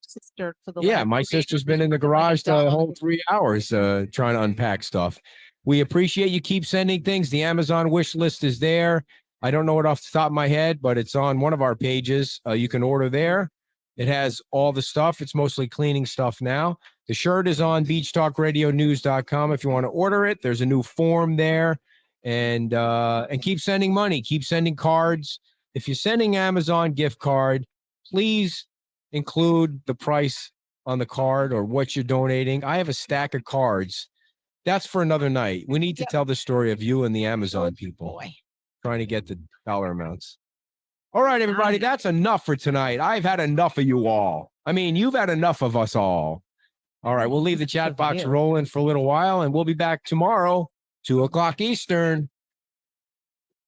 Sister for the yeah, my sister's been in the garage the whole 3 hours trying to unpack stuff. We appreciate you. Keep sending things. The Amazon wish list is there. I don't know it off the top of my head, but it's on one of our pages. You can order there. It has all the stuff. It's mostly cleaning stuff now. The shirt is on beachtalkradionews.com if you want to order it. There's a new form there. And keep sending money. Keep sending cards. If you're sending Amazon gift card, please include the price on the card or what you're donating. I have a stack of cards. That's for another night. We need to tell the story of you and the Amazon people trying to get the dollar amounts. All right, everybody, that's enough for tonight. I've had enough of you all. I mean, you've had enough of us all. All right, we'll leave the chat box rolling for a little while, and we'll be back tomorrow, 2 o'clock Eastern,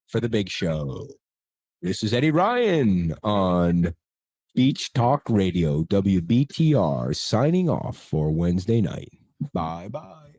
for the big show. This is Eddie Ryan on Beach Talk Radio, WBTR, signing off for Wednesday night. Bye-bye.